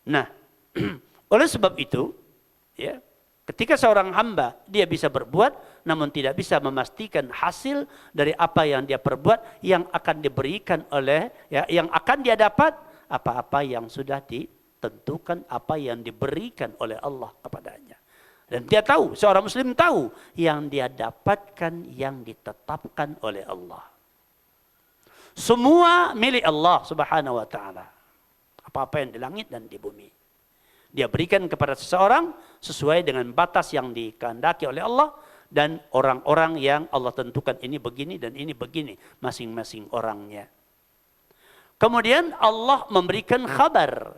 Nah, oleh sebab itu, ya, ketika seorang hamba dia bisa berbuat, namun tidak bisa memastikan hasil dari apa yang dia perbuat yang akan diberikan oleh, ya, yang akan dia dapat, apa-apa yang sudah ditentukan, apa yang diberikan oleh Allah kepadanya. Dan dia tahu, seorang muslim tahu yang dia dapatkan yang ditetapkan oleh Allah. Semua milik Allah Subhanahu wa taala. Apa-apa yang di langit dan di bumi. Dia berikan kepada seseorang sesuai dengan batas yang dikehendaki oleh Allah, dan orang-orang yang Allah tentukan ini begini dan ini begini, masing-masing orangnya. Kemudian Allah memberikan kabar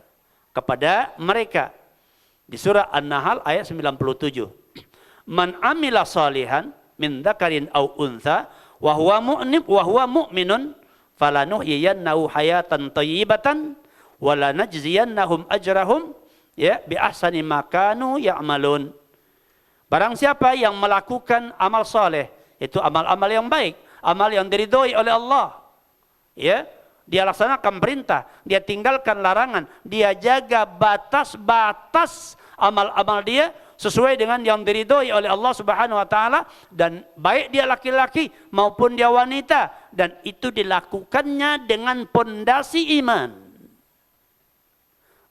kepada mereka di surah An-Nahl ayat 97. Man amila salihan min dzakarin aw untha wa huwa mu'minun falanuhyiyannahu hayatan thayyibatan wa lanajziyannahum ajrahum ya bi ahsani ma kanu ya'malun. Barang siapa yang melakukan amal soleh, itu amal-amal yang baik, amal yang diridhoi oleh Allah, ya, dia laksanakan perintah, dia tinggalkan larangan, dia jaga batas-batas amal-amal dia sesuai dengan yang diridhoi oleh Allah Subhanahu wa taala, dan baik dia laki-laki maupun dia wanita, dan itu dilakukannya dengan pondasi iman.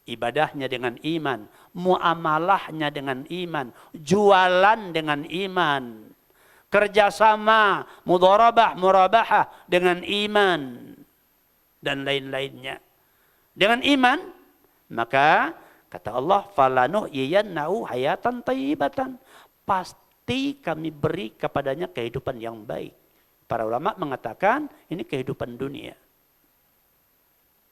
Ibadahnya dengan iman, muamalahnya dengan iman, jualan dengan iman, kerjasama, mudharabah, murabahah dengan iman, dan lain-lainnya. Dengan iman, maka kata Allah, falanuhyiyannahu hayatan thayyibatan, pasti kami beri kepadanya kehidupan yang baik. Para ulama mengatakan ini kehidupan dunia.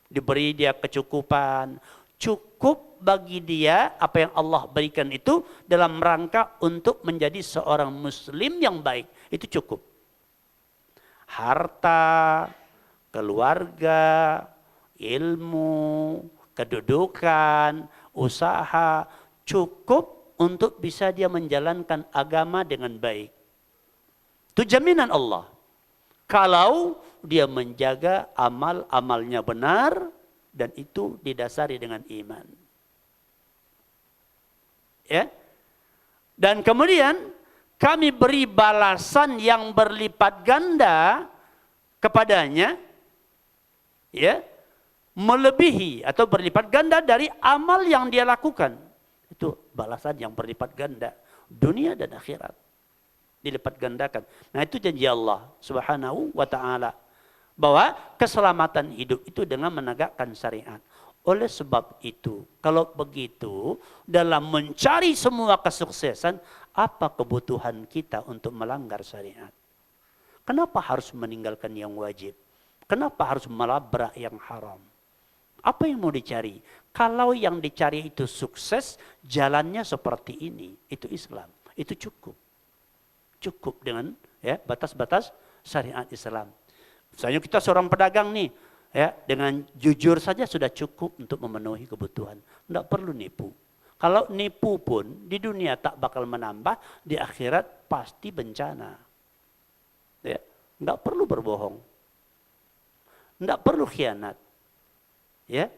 Diberi dia kecukupan, cukup bagi dia apa yang Allah berikan itu dalam rangka untuk menjadi seorang muslim yang baik. Itu cukup. Harta, keluarga, ilmu, kedudukan, usaha, cukup untuk bisa dia menjalankan agama dengan baik. Itu jaminan Allah. Kalau dia menjaga amal-amalnya benar, dan itu didasari dengan iman. Ya. Dan kemudian kami beri balasan yang berlipat ganda kepadanya, ya, melebihi atau berlipat ganda dari amal yang dia lakukan. Itu balasan yang berlipat ganda, dunia dan akhirat. Dilipat gandakan. Nah, itu janji Allah Subhanahu wa taala, bahwa keselamatan hidup itu dengan menegakkan syariat. Oleh sebab itu, kalau begitu, dalam mencari semua kesuksesan, apa kebutuhan kita untuk melanggar syariat? Kenapa harus meninggalkan yang wajib? Kenapa harus melabrak yang haram? Apa yang mau dicari? Kalau yang dicari itu sukses, jalannya seperti ini, itu Islam. Itu cukup. Cukup dengan, ya, batas-batas syariat Islam. Misalnya kita seorang pedagang nih, ya, dengan jujur saja sudah cukup untuk memenuhi kebutuhan. Tidak perlu nipu. Kalau nipu pun di dunia tak bakal menambah, di akhirat pasti bencana. Ya, tidak perlu berbohong. Tidak perlu khianat. Ya,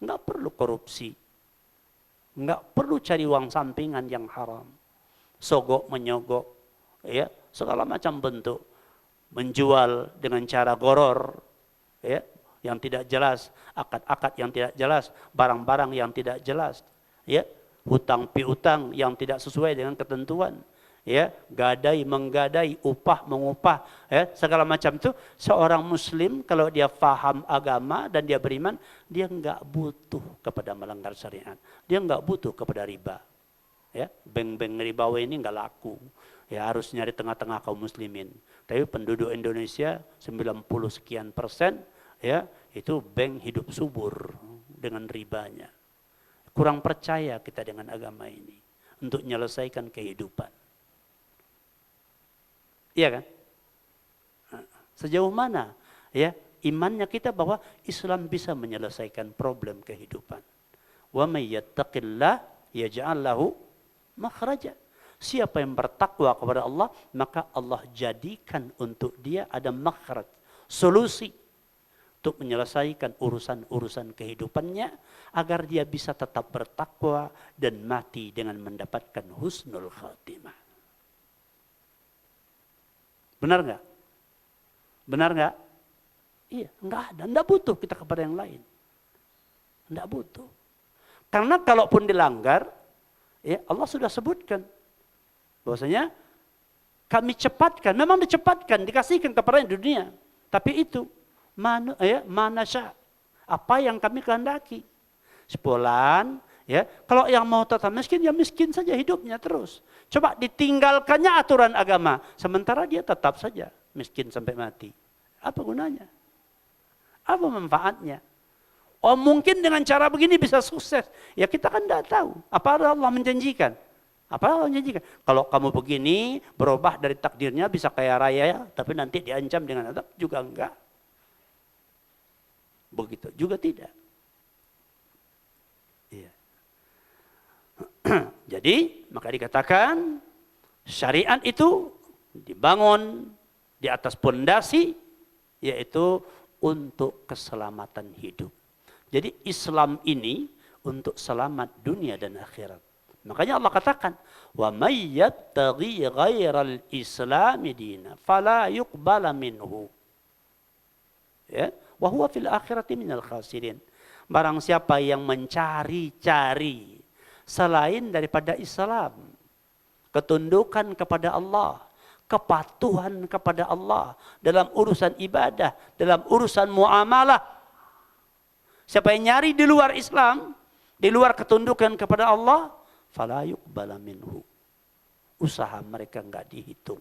tidak perlu korupsi. Enggak perlu cari uang sampingan yang haram. Sogok menyogok, ya, segala macam bentuk. Menjual dengan cara goror, ya, yang tidak jelas, akad-akad yang tidak jelas, barang-barang yang tidak jelas, ya, hutang piutang yang tidak sesuai dengan ketentuan, ya, gadai menggadai, upah mengupah, ya, segala macam itu. Seorang muslim kalau dia faham agama dan dia beriman, dia enggak butuh kepada melanggar syariat, dia enggak butuh kepada riba, ya, bank-bank ribawi ini enggak laku, ya, harus nyari tengah-tengah kaum muslimin. Tapi penduduk Indonesia 90 sekian persen, ya, itu bank hidup subur dengan ribanya. Kurang percaya kita dengan agama ini untuk menyelesaikan kehidupan. Iya kan? Sejauh mana, ya, imannya kita bahwa Islam bisa menyelesaikan problem kehidupan. Wa may yattaqillah yaj'al lahu makhraja. Siapa yang bertakwa kepada Allah, maka Allah jadikan untuk dia ada makhraj, solusi untuk menyelesaikan urusan-urusan kehidupannya agar dia bisa tetap bertakwa dan mati dengan mendapatkan husnul khatimah. Benar nggak? Benar nggak? Iya, nggak ada, nggak butuh kita kepada yang lain, nggak butuh. Karena kalaupun dilanggar, ya Allah sudah sebutkan bahwasanya kami cepatkan, memang dicepatkan, dikasihkan kepada dunia. Tapi itu manasya, apa yang kami kehendaki. Sebulan, ya, kalau yang mau tetap miskin, ya miskin saja hidupnya terus. Coba ditinggalkannya aturan agama, sementara dia tetap saja miskin sampai mati. Apa gunanya? Apa manfaatnya? Oh, mungkin dengan cara begini bisa sukses. Ya kita kan tidak tahu. Apa Allah menjanjikan? Apa Allah menjanjikan? Kalau kamu begini, berubah dari takdirnya bisa kaya raya, tapi nanti diancam dengan azab, juga enggak. Begitu juga tidak. Iya. Jadi, maka dikatakan syariat itu dibangun di atas pondasi, yaitu untuk keselamatan hidup. Jadi Islam ini untuk selamat dunia dan akhirat. Makanya Allah katakan, wa may yattaghi ghairal islami dina fala yuqbala minhu. Ya, wa huwa fil akhirati minal khasirin. Barang siapa yang mencari-cari selain daripada Islam, ketundukan kepada Allah, kepatuhan kepada Allah dalam urusan ibadah, dalam urusan muamalah. Siapa yang nyari di luar Islam, di luar ketundukan kepada Allah, fala yuqbala minhu. Usaha mereka enggak dihitung.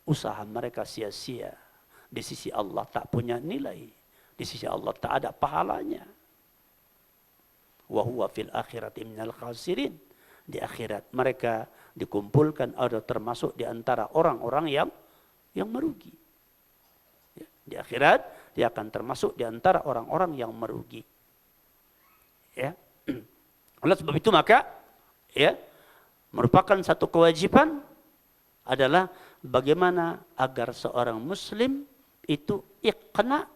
Usaha mereka sia-sia. Di sisi Allah tak punya nilai. Di sisi Allah tak ada pahalanya. Wa huwa fil akhirati minal khasirin. Di akhirat mereka dikumpulkan atau termasuk di antara orang-orang yang merugi. Ya, di akhirat dia akan termasuk di antara orang-orang yang merugi. Ya. Oleh sebab itu maka, ya, merupakan satu kewajiban adalah bagaimana agar seorang muslim itu iqna,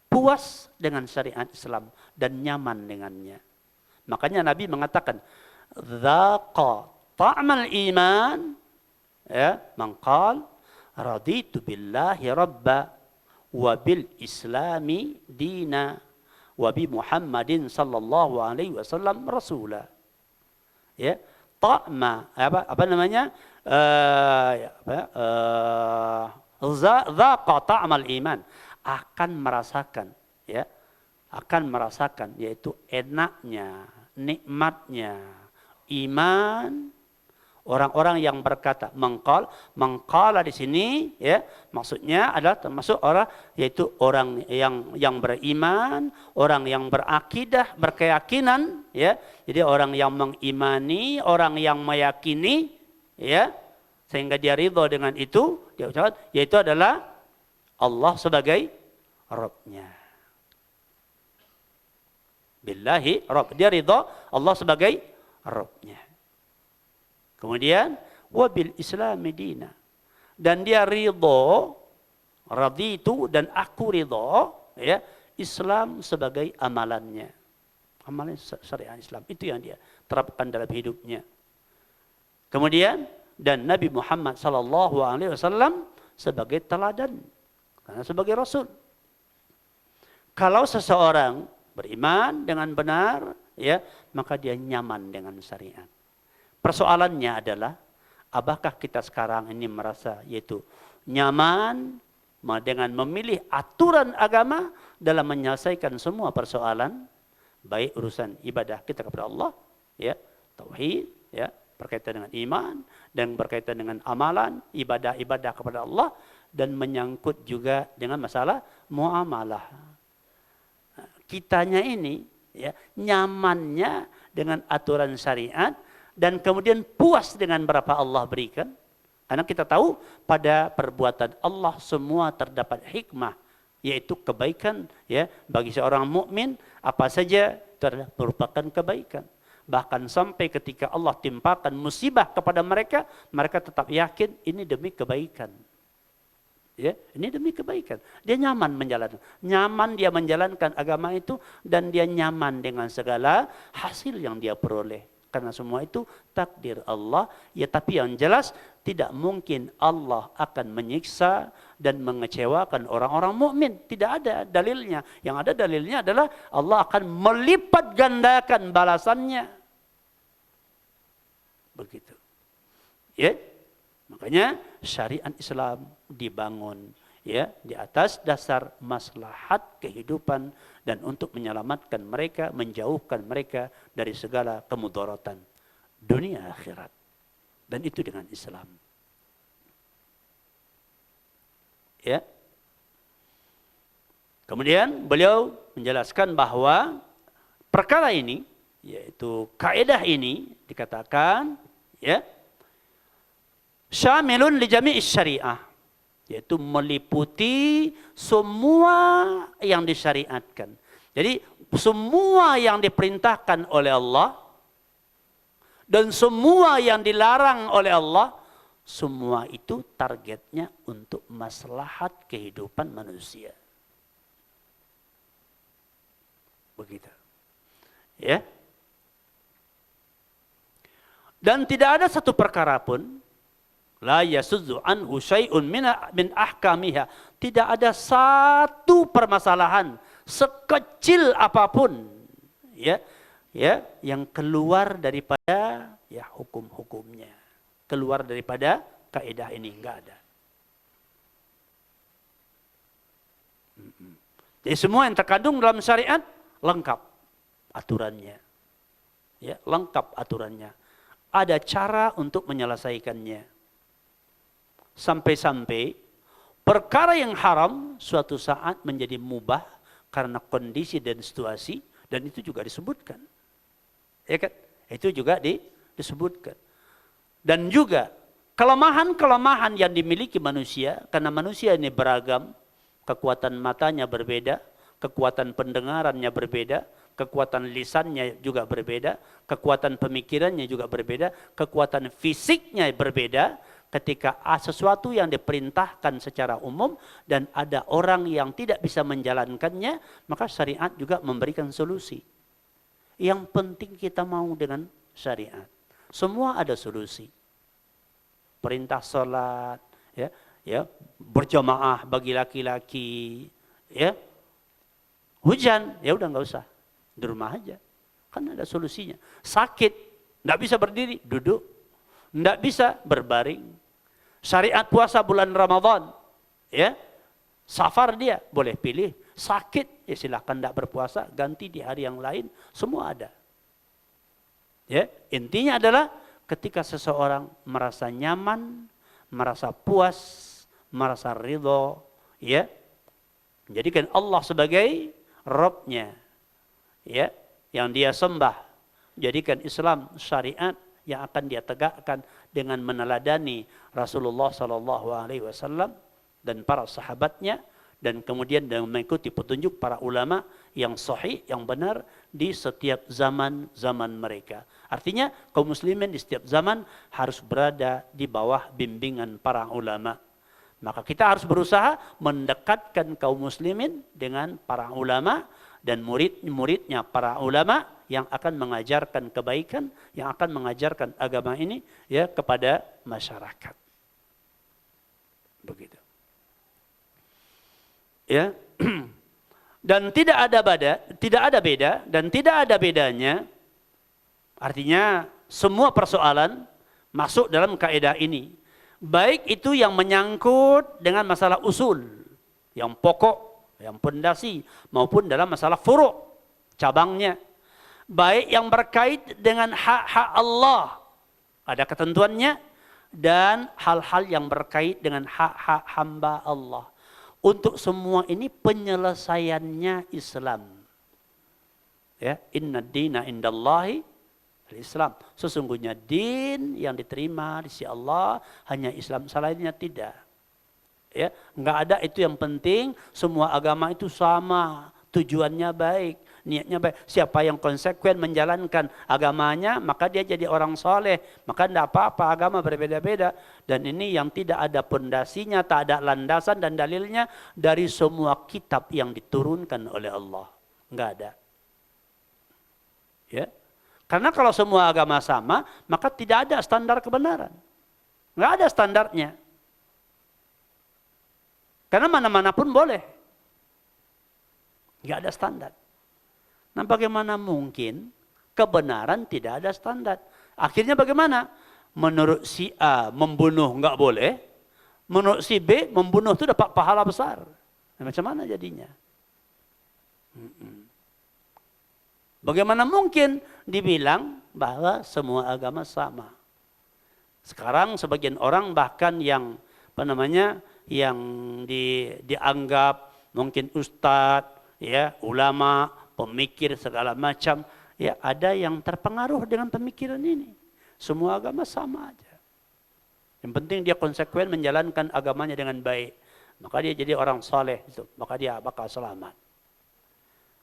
puas dengan syariat Islam dan nyaman dengannya. Makanya Nabi mengatakan, dzaqa ta'mal iman, ya, man qala raditu billahi rabba wa bil islami dina wa bi Muhammadin sallallahu alaihi wasallam rasula. Ya, ta'ma apa namanya? Dzaqa ta'mal iman, akan merasakan, ya, akan merasakan, yaitu enaknya, nikmatnya iman orang-orang yang berkata mengqala di sini, ya, maksudnya adalah termasuk orang, yaitu orang yang beriman, orang yang berakidah, berkeyakinan, ya. Jadi orang yang mengimani, orang yang meyakini, ya, sehingga dia ridho dengan itu, dia ucapkan, yaitu adalah Allah sebagai Rabb-nya. Billahi Rabb, dia ridho Allah sebagai Rabb-nya. Kemudian wabil islami dina, dan dia ridho, raditu dan aku ridho, ya, Islam sebagai amalannya. amalnya syariat Islam. Itu yang dia terapkan dalam hidupnya. Kemudian dan Nabi Muhammad sallallahu alaihi wasallam sebagai teladan karena sebagai rasul. Kalau seseorang beriman dengan benar, ya, maka dia nyaman dengan syariat. Persoalannya adalah apakah kita sekarang ini merasa yaitu nyaman dengan memilih aturan agama dalam menyelesaikan semua persoalan, baik urusan ibadah kita kepada Allah, ya, tauhid, ya, berkaitan dengan iman dan berkaitan dengan amalan, ibadah-ibadah kepada Allah dan menyangkut juga dengan masalah muamalah. Kitanya ini, ya, nyamannya dengan aturan syariat dan kemudian puas dengan berapa Allah berikan. Karena kita tahu pada perbuatan Allah semua terdapat hikmah, yaitu kebaikan, ya, bagi seorang mukmin apa saja itu adalah merupakan kebaikan. Bahkan sampai ketika Allah timpakan musibah kepada mereka, mereka tetap yakin ini demi kebaikan. Ya, ini demi kebaikan. Dia nyaman menjalankan. Nyaman dia menjalankan agama itu dan dia nyaman dengan segala hasil yang dia peroleh. Karena semua itu takdir Allah. Ya, tapi yang jelas tidak mungkin Allah akan menyiksa dan mengecewakan orang-orang mukmin. Tidak ada dalilnya. Yang ada dalilnya adalah Allah akan melipat gandakan balasannya. Begitu. Ya. Makanya syariat Islam dibangun, ya, di atas dasar maslahat kehidupan dan untuk menyelamatkan mereka, menjauhkan mereka dari segala kemudaratan dunia akhirat. Dan itu dengan Islam. Ya. Kemudian beliau menjelaskan bahwa perkara ini, yaitu kaidah ini dikatakan, ya, syamilun li jami'is syariah, yaitu meliputi semua yang disyariatkan. Jadi semua yang diperintahkan oleh Allah dan semua yang dilarang oleh Allah, semua itu targetnya untuk maslahat kehidupan manusia. Begitu. Ya. Dan tidak ada satu perkara pun la yasudzu anhu syai'un min ahkamiha. Tidak ada satu permasalahan sekecil apapun, ya, ya, yang keluar daripada, ya, hukum-hukumnya. Keluar daripada kaidah ini, enggak ada. Jadi semua yang terkandung dalam syariat lengkap aturannya. Ya, lengkap aturannya. Ada cara untuk menyelesaikannya. Sampai-sampai perkara yang haram suatu saat menjadi mubah karena kondisi dan situasi, dan itu juga disebutkan. Ya kan? Itu juga disebutkan. Dan juga kelemahan-kelemahan yang dimiliki manusia, karena manusia ini beragam, kekuatan matanya berbeda, kekuatan pendengarannya berbeda, kekuatan lisannya juga berbeda, kekuatan pemikirannya juga berbeda, kekuatan fisiknya berbeda. Ketika sesuatu yang diperintahkan secara umum dan ada orang yang tidak bisa menjalankannya, maka syariat juga memberikan solusi. Yang penting kita mau dengan syariat. Semua ada solusi. Perintah sholat, ya, ya, berjamaah bagi laki-laki, ya. Hujan, ya udah nggak usah, di rumah aja, kan ada solusinya. Sakit, nggak bisa berdiri, duduk, nggak bisa berbaring. Syariat puasa bulan Ramadan, ya, safar dia boleh pilih, sakit ya silahkan tidak berpuasa, ganti di hari yang lain, semua ada. Ya, intinya adalah ketika seseorang merasa nyaman, merasa puas, merasa ridho, ya, menjadikan Allah sebagai Rabb-nya, ya, yang dia sembah, jadikan Islam syariat yang akan dia tegakkan dengan meneladani Rasulullah SAW dan para sahabatnya, dan kemudian dengan mengikuti petunjuk para ulama yang sahih, yang benar di setiap zaman-zaman mereka. Artinya kaum muslimin di setiap zaman harus berada di bawah bimbingan para ulama. Maka kita harus berusaha mendekatkan kaum muslimin dengan para ulama dan murid-muridnya para ulama yang akan mengajarkan kebaikan, yang akan mengajarkan agama ini ya kepada masyarakat. Begitu. Ya. Dan tidak ada beda dan tidak ada bedanya. Artinya semua persoalan masuk dalam kaidah ini. Baik itu yang menyangkut dengan masalah usul, yang pokok, yang pondasi, maupun dalam masalah furu', cabangnya. Baik yang berkait dengan hak-hak Allah, ada ketentuannya, dan hal-hal yang berkait dengan hak-hak hamba Allah. Untuk semua ini penyelesaiannya Islam. Ya, inna dina indallahi al-Islam. Sesungguhnya din yang diterima di sisi Allah hanya Islam, selainnya tidak. Ya, enggak ada itu yang penting, semua agama itu sama, tujuannya baik, niatnya baik. Siapa yang konsekuen menjalankan agamanya, maka dia jadi orang soleh. Maka tidak apa-apa, agama berbeda-beda. Dan ini yang tidak ada pondasinya, tak ada landasan dan dalilnya dari semua kitab yang diturunkan oleh Allah. Enggak ada. Ya. Karena kalau semua agama sama, maka tidak ada standar kebenaran. Enggak ada standarnya. Karena mana-mana pun boleh. Enggak ada standar. Nah, bagaimana mungkin kebenaran tidak ada standar? Akhirnya bagaimana? Menurut si A membunuh enggak boleh, menurut si B membunuh itu dapat pahala besar. Nah, macam mana jadinya? Bagaimana mungkin dibilang bahwa semua agama sama? Sekarang sebagian orang bahkan yang yang dianggap mungkin ustadz, ya, ulama, pemikir segala macam, ya ada yang terpengaruh dengan pemikiran ini. Semua agama sama aja. Yang penting dia konsekuen menjalankan agamanya dengan baik, maka dia jadi orang saleh, maka dia bakal selamat.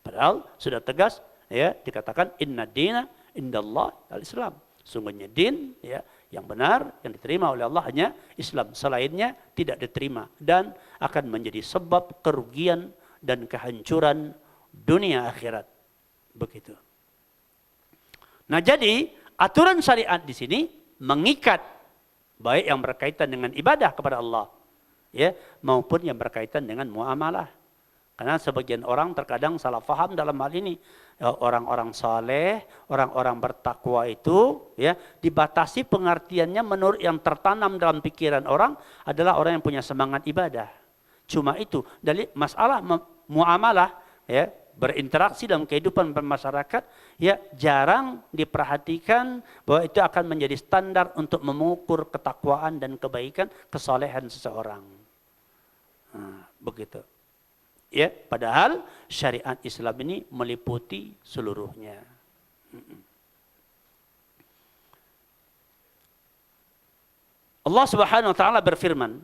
Padahal sudah tegas ya dikatakan inna dina indallah al-Islam. Sungguhnya din ya yang benar yang diterima oleh Allah hanya Islam, selainnya tidak diterima dan akan menjadi sebab kerugian dan kehancuran dunia akhirat. Begitu. Nah, jadi aturan syariat di sini mengikat baik yang berkaitan dengan ibadah kepada Allah ya maupun yang berkaitan dengan muamalah. Karena sebagian orang terkadang salah faham dalam hal ini. Orang-orang saleh, orang-orang bertakwa itu ya dibatasi pengertiannya menurut yang tertanam dalam pikiran orang adalah orang yang punya semangat ibadah. Cuma itu dari masalah muamalah ya berinteraksi dalam kehidupan bermasyarakat ya jarang diperhatikan bahwa itu akan menjadi standar untuk mengukur ketakwaan dan kebaikan kesalehan seseorang. Nah, begitu. Ya, padahal syariat Islam ini meliputi seluruhnya. Allah Subhanahu wa taala berfirman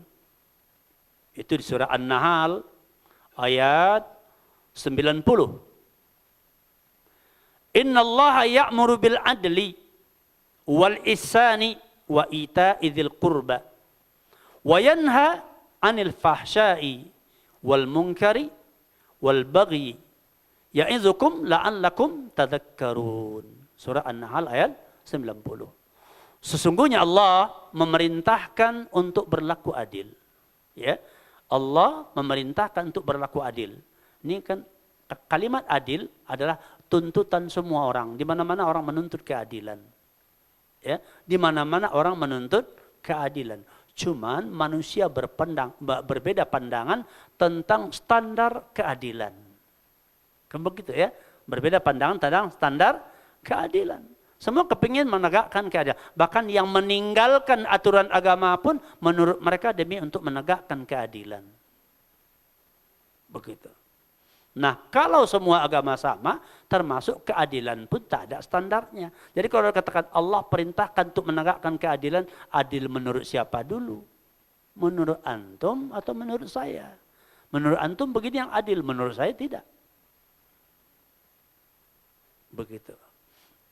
itu di surah An-Nahl ayat 90. Innallaha ya'muru bil adli wal ihsani wa ita'i dzil qurba wa yanha 'anil fahsya'i wal munkari wal baghi ya'izukum la'allakum tadhakkarun. Surah An-Nahl ayat 90. Sesungguhnya Allah memerintahkan untuk berlaku adil. Ya. Allah memerintahkan untuk berlaku adil. Ini kan kalimat adil adalah tuntutan semua orang. Di mana-mana orang menuntut keadilan. Ya, di mana-mana orang menuntut keadilan. Cuman manusia berbeda pandangan tentang standar keadilan. Kan begitu ya? Berbeda pandangan tentang standar keadilan. Semua kepingin menegakkan keadilan. Bahkan yang meninggalkan aturan agama pun menurut mereka demi untuk menegakkan keadilan. Begitu. Nah, kalau semua agama sama, termasuk keadilan pun tak ada standarnya. Jadi kalau dikatakan Allah perintahkan untuk menegakkan keadilan, adil menurut siapa dulu? Menurut antum atau menurut saya? Menurut antum begini yang adil, menurut saya tidak. Begitu.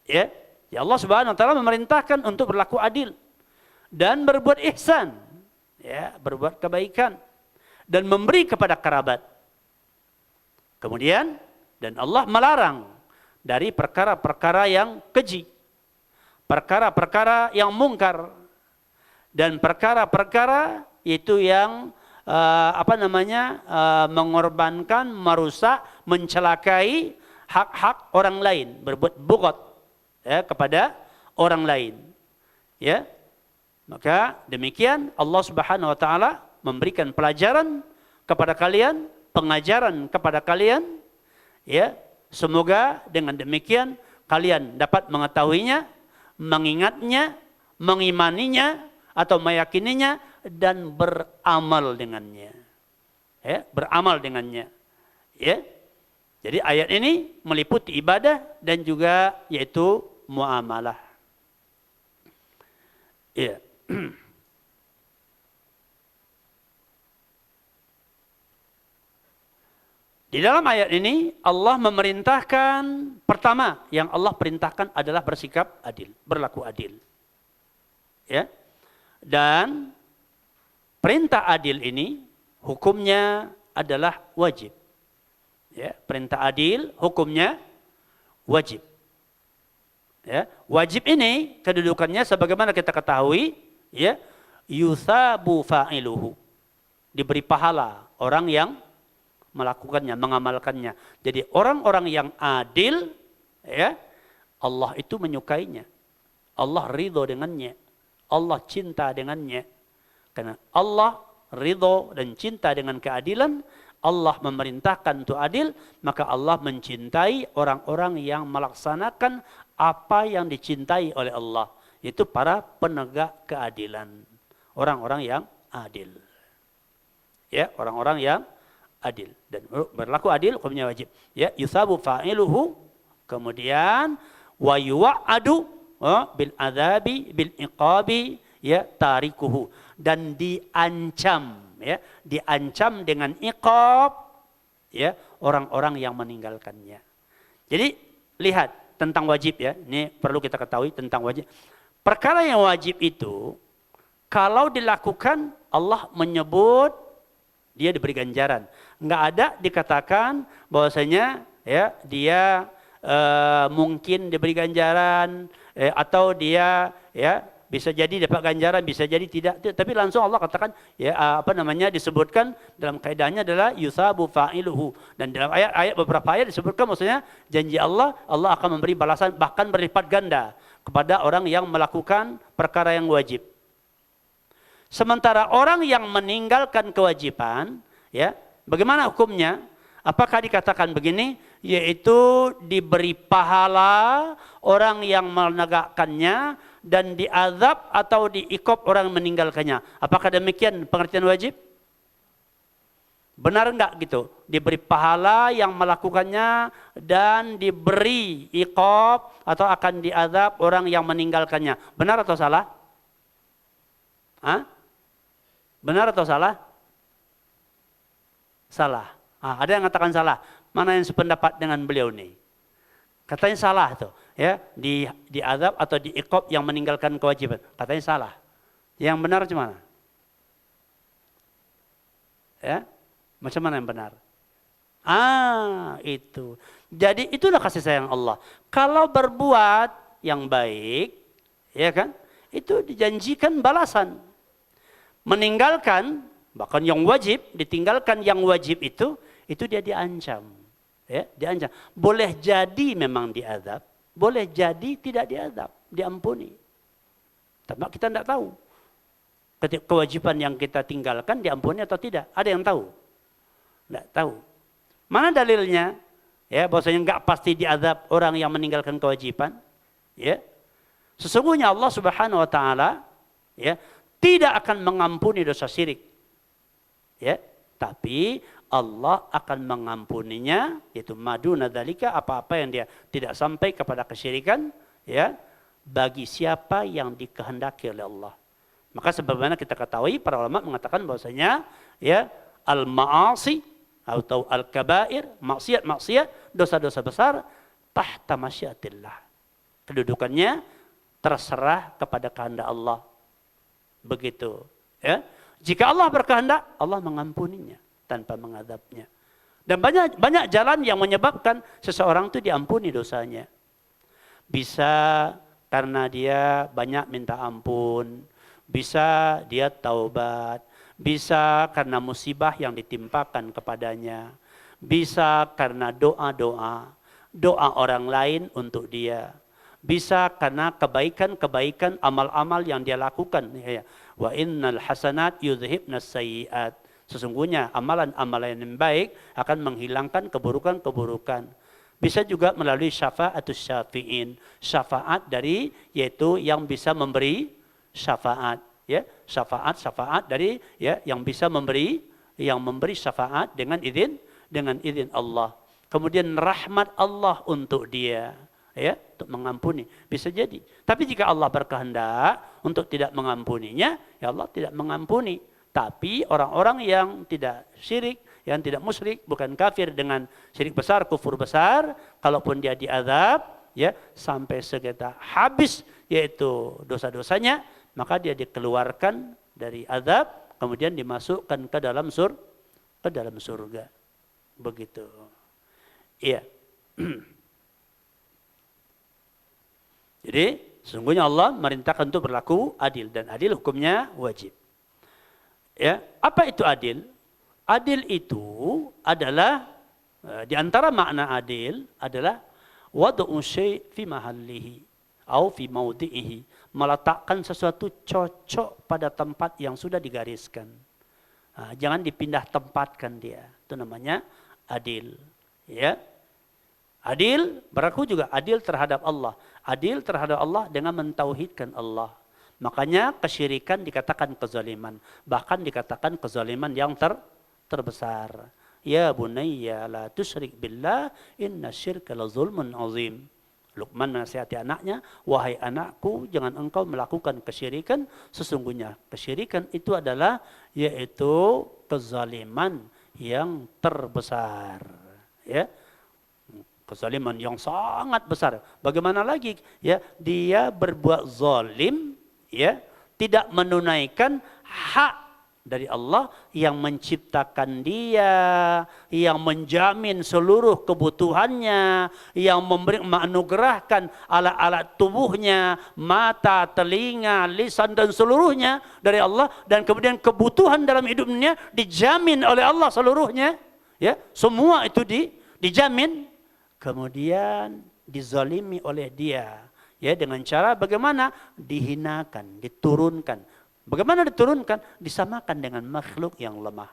Ya, Allah Subhanahu wa taala memerintahkan untuk berlaku adil dan berbuat ihsan, ya, berbuat kebaikan dan memberi kepada kerabat. Kemudian dan Allah melarang dari perkara-perkara yang keji, perkara-perkara yang mungkar, dan perkara-perkara itu yang mengorbankan, merusak, mencelakai hak-hak orang lain, berbuat bughat ya, kepada orang lain. Ya, maka demikian Allah Subhanahu Wa Taala memberikan pelajaran kepada kalian, pengajaran kepada kalian. Ya, semoga dengan demikian kalian dapat mengetahuinya, mengingatnya, mengimaninya atau meyakininya dan beramal dengannya. Ya, beramal dengannya. Ya. Jadi ayat ini meliputi ibadah dan juga yaitu muamalah. Ya. Di dalam ayat ini Allah memerintahkan, pertama yang Allah perintahkan adalah bersikap adil, berlaku adil. Ya. Dan perintah adil ini hukumnya adalah wajib. Ya, perintah adil hukumnya wajib. Ya, wajib ini kedudukannya sebagaimana kita ketahui, ya, yusabu fa'iluhu. Diberi pahala orang yang melakukannya, mengamalkannya. Jadi orang-orang yang adil, ya, Allah itu menyukainya. Allah ridho dengannya. Allah cinta dengannya. Karena Allah ridho dan cinta dengan keadilan, Allah memerintahkan untuk adil, maka Allah mencintai orang-orang yang melaksanakan apa yang dicintai oleh Allah, yaitu para penegak keadilan, orang-orang yang adil. Ya, orang-orang yang adil dan berlaku adil hukumnya wajib. Ya, yusabu fa'iluhu, kemudian wa yuwa'adu bil adzabi bil iqabi, ya, tarikuhu, dan diancam, ya, diancam dengan iqab, ya, orang-orang yang meninggalkannya. Jadi lihat tentang wajib, ya, ini perlu kita ketahui tentang wajib. Perkara yang wajib itu kalau dilakukan Allah menyebut dia diberi ganjaran. Enggak ada dikatakan bahwasanya, ya, dia mungkin diberi ganjaran atau dia, ya, bisa jadi dapat ganjaran, bisa jadi tidak. Tapi langsung Allah katakan, ya, disebutkan dalam kaidahnya adalah yusabu fa'iluhu. Dan dalam ayat-ayat, beberapa ayat disebutkan maksudnya janji Allah, Allah akan memberi balasan bahkan berlipat ganda kepada orang yang melakukan perkara yang wajib. Sementara orang yang meninggalkan kewajiban, ya, bagaimana hukumnya? Apakah dikatakan begini? Yaitu diberi pahala orang yang menegakkannya dan diazab atau diikop orang meninggalkannya. Apakah demikian pengertian wajib? Benar enggak gitu? Diberi pahala yang melakukannya dan diberi ikop atau akan diazab orang yang meninggalkannya. Benar atau salah? Hah? Benar atau salah? Salah. Ada yang mengatakan salah. Mana yang sependapat dengan beliau nih? Katanya salah tuh, ya, diazab atau diiqab yang meninggalkan kewajiban. Katanya salah. Yang benar gimana? Ya, macam mana yang benar? Itu. Jadi itulah kasih sayang Allah. Kalau berbuat yang baik, ya kan? Itu dijanjikan balasan. Meninggalkan, bahkan yang wajib, ditinggalkan yang wajib itu dia diancam. Ya, diancam. Boleh jadi memang diazab, boleh jadi tidak diazab, diampuni. Tapi kita tidak tahu. Ketika kewajiban yang kita tinggalkan diampuni atau tidak. Ada yang tahu? Tidak tahu. Mana dalilnya? Ya, bahwasanya enggak pasti diazab orang yang meninggalkan kewajiban. Ya. Sesungguhnya Allah Subhanahu wa taala, ya, tidak akan mengampuni dosa syirik. Ya, tapi Allah akan mengampuninya, yaitu maduna dzalika, apa-apa yang dia tidak sampai kepada kesyirikan, ya, bagi siapa yang dikehendaki oleh Allah. Maka sebagaimana kita ketahui, para ulama mengatakan bahwasanya, ya, al-ma'asi atau al-kabair, maksiat-maksiat, dosa-dosa besar, tahta masyiatillah. Kedudukannya terserah kepada kehendak Allah. Begitu, ya. Jika Allah berkehendak, Allah mengampuninya tanpa mengadabnya. Dan banyak jalan yang menyebabkan seseorang itu diampuni dosanya. Bisa karena dia banyak minta ampun, bisa dia taubat, bisa karena musibah yang ditimpakan kepadanya, bisa karena doa orang lain untuk dia, bisa karena kebaikan-kebaikan amal-amal yang dia lakukan. Wa innal hasanat yudhibnas sayyiat. Sesungguhnya amalan-amalan yang baik akan menghilangkan keburukan-keburukan. Bisa juga melalui syafa'atus syafi'in. Syafaat dari, yaitu yang bisa memberi syafaat. Ya, syafaat dari ya yang bisa memberi syafaat dengan izin Allah. Kemudian rahmat Allah untuk dia, ya, untuk mengampuni. Bisa jadi. Tapi jika Allah berkehendak untuk tidak mengampuninya, ya Allah tidak mengampuni. Tapi orang-orang yang tidak syirik, yang tidak musyrik, bukan kafir dengan syirik besar, kufur besar, kalaupun dia diazab, ya, sampai sekitar habis yaitu dosa-dosanya, maka dia dikeluarkan dari azab, kemudian dimasukkan ke dalam surga. Begitu. Iya. Jadi sesungguhnya Allah merintahkan untuk berlaku adil, dan adil hukumnya wajib. Ya, apa itu adil? Adil itu adalah di antara makna adil adalah wad'u syai' fi mahallihi atau fi maudhi'ihi, meletakkan sesuatu cocok pada tempat yang sudah digariskan. Nah, jangan dipindah tempatkan dia. Itu namanya adil. Ya. Adil berlaku juga adil terhadap Allah. Adil terhadap Allah dengan mentauhidkan Allah. Makanya kesyirikan dikatakan kezaliman. Bahkan dikatakan kezaliman yang terbesar. Ya bunayya la tusyrik billah inna syirka la zulmun azim. Luqman menasihati anaknya, wahai anakku, jangan engkau melakukan kesyirikan. Sesungguhnya kesyirikan itu adalah yaitu kezaliman yang terbesar. Ya. Kezaliman yang sangat besar. Bagaimana lagi? Ya, dia berbuat zalim, ya, tidak menunaikan hak dari Allah yang menciptakan dia, yang menjamin seluruh kebutuhannya, yang menganugerahkan alat-alat tubuhnya, mata, telinga, lisan dan seluruhnya dari Allah, dan kemudian kebutuhan dalam hidupnya dijamin oleh Allah seluruhnya, ya, semua itu dijamin, kemudian dizalimi oleh dia. Ya, dengan cara bagaimana? Dihinakan, diturunkan. Bagaimana diturunkan? Disamakan dengan makhluk yang lemah.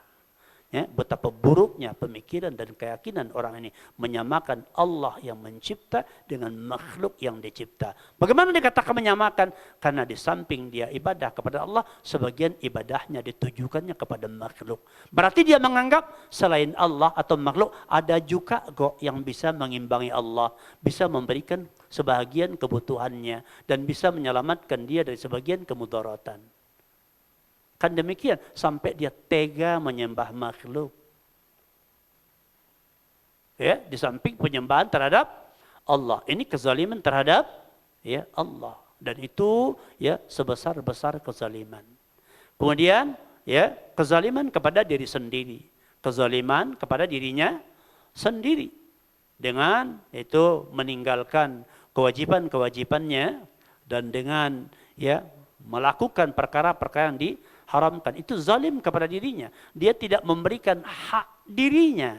Ya, betapa buruknya pemikiran dan keyakinan orang ini menyamakan Allah yang mencipta dengan makhluk yang dicipta. Bagaimana dikatakan menyamakan? Karena di samping dia ibadah kepada Allah, sebagian ibadahnya ditujukannya kepada makhluk. Berarti dia menganggap selain Allah atau makhluk ada juga kok yang bisa mengimbangi Allah, bisa memberikan sebagian kebutuhannya dan bisa menyelamatkan dia dari sebagian kemudaratan. Kan demikian, sampai dia tega menyembah makhluk. Ya, di samping penyembahan terhadap Allah. Ini kezaliman terhadap ya Allah, dan itu ya sebesar-besar kezaliman. Kemudian ya kezaliman kepada diri sendiri, kezaliman kepada dirinya sendiri dengan itu meninggalkan kewajiban-kewajibannya dan dengan ya melakukan perkara-perkara yang diharamkan. Itu zalim kepada dirinya. Dia tidak memberikan hak dirinya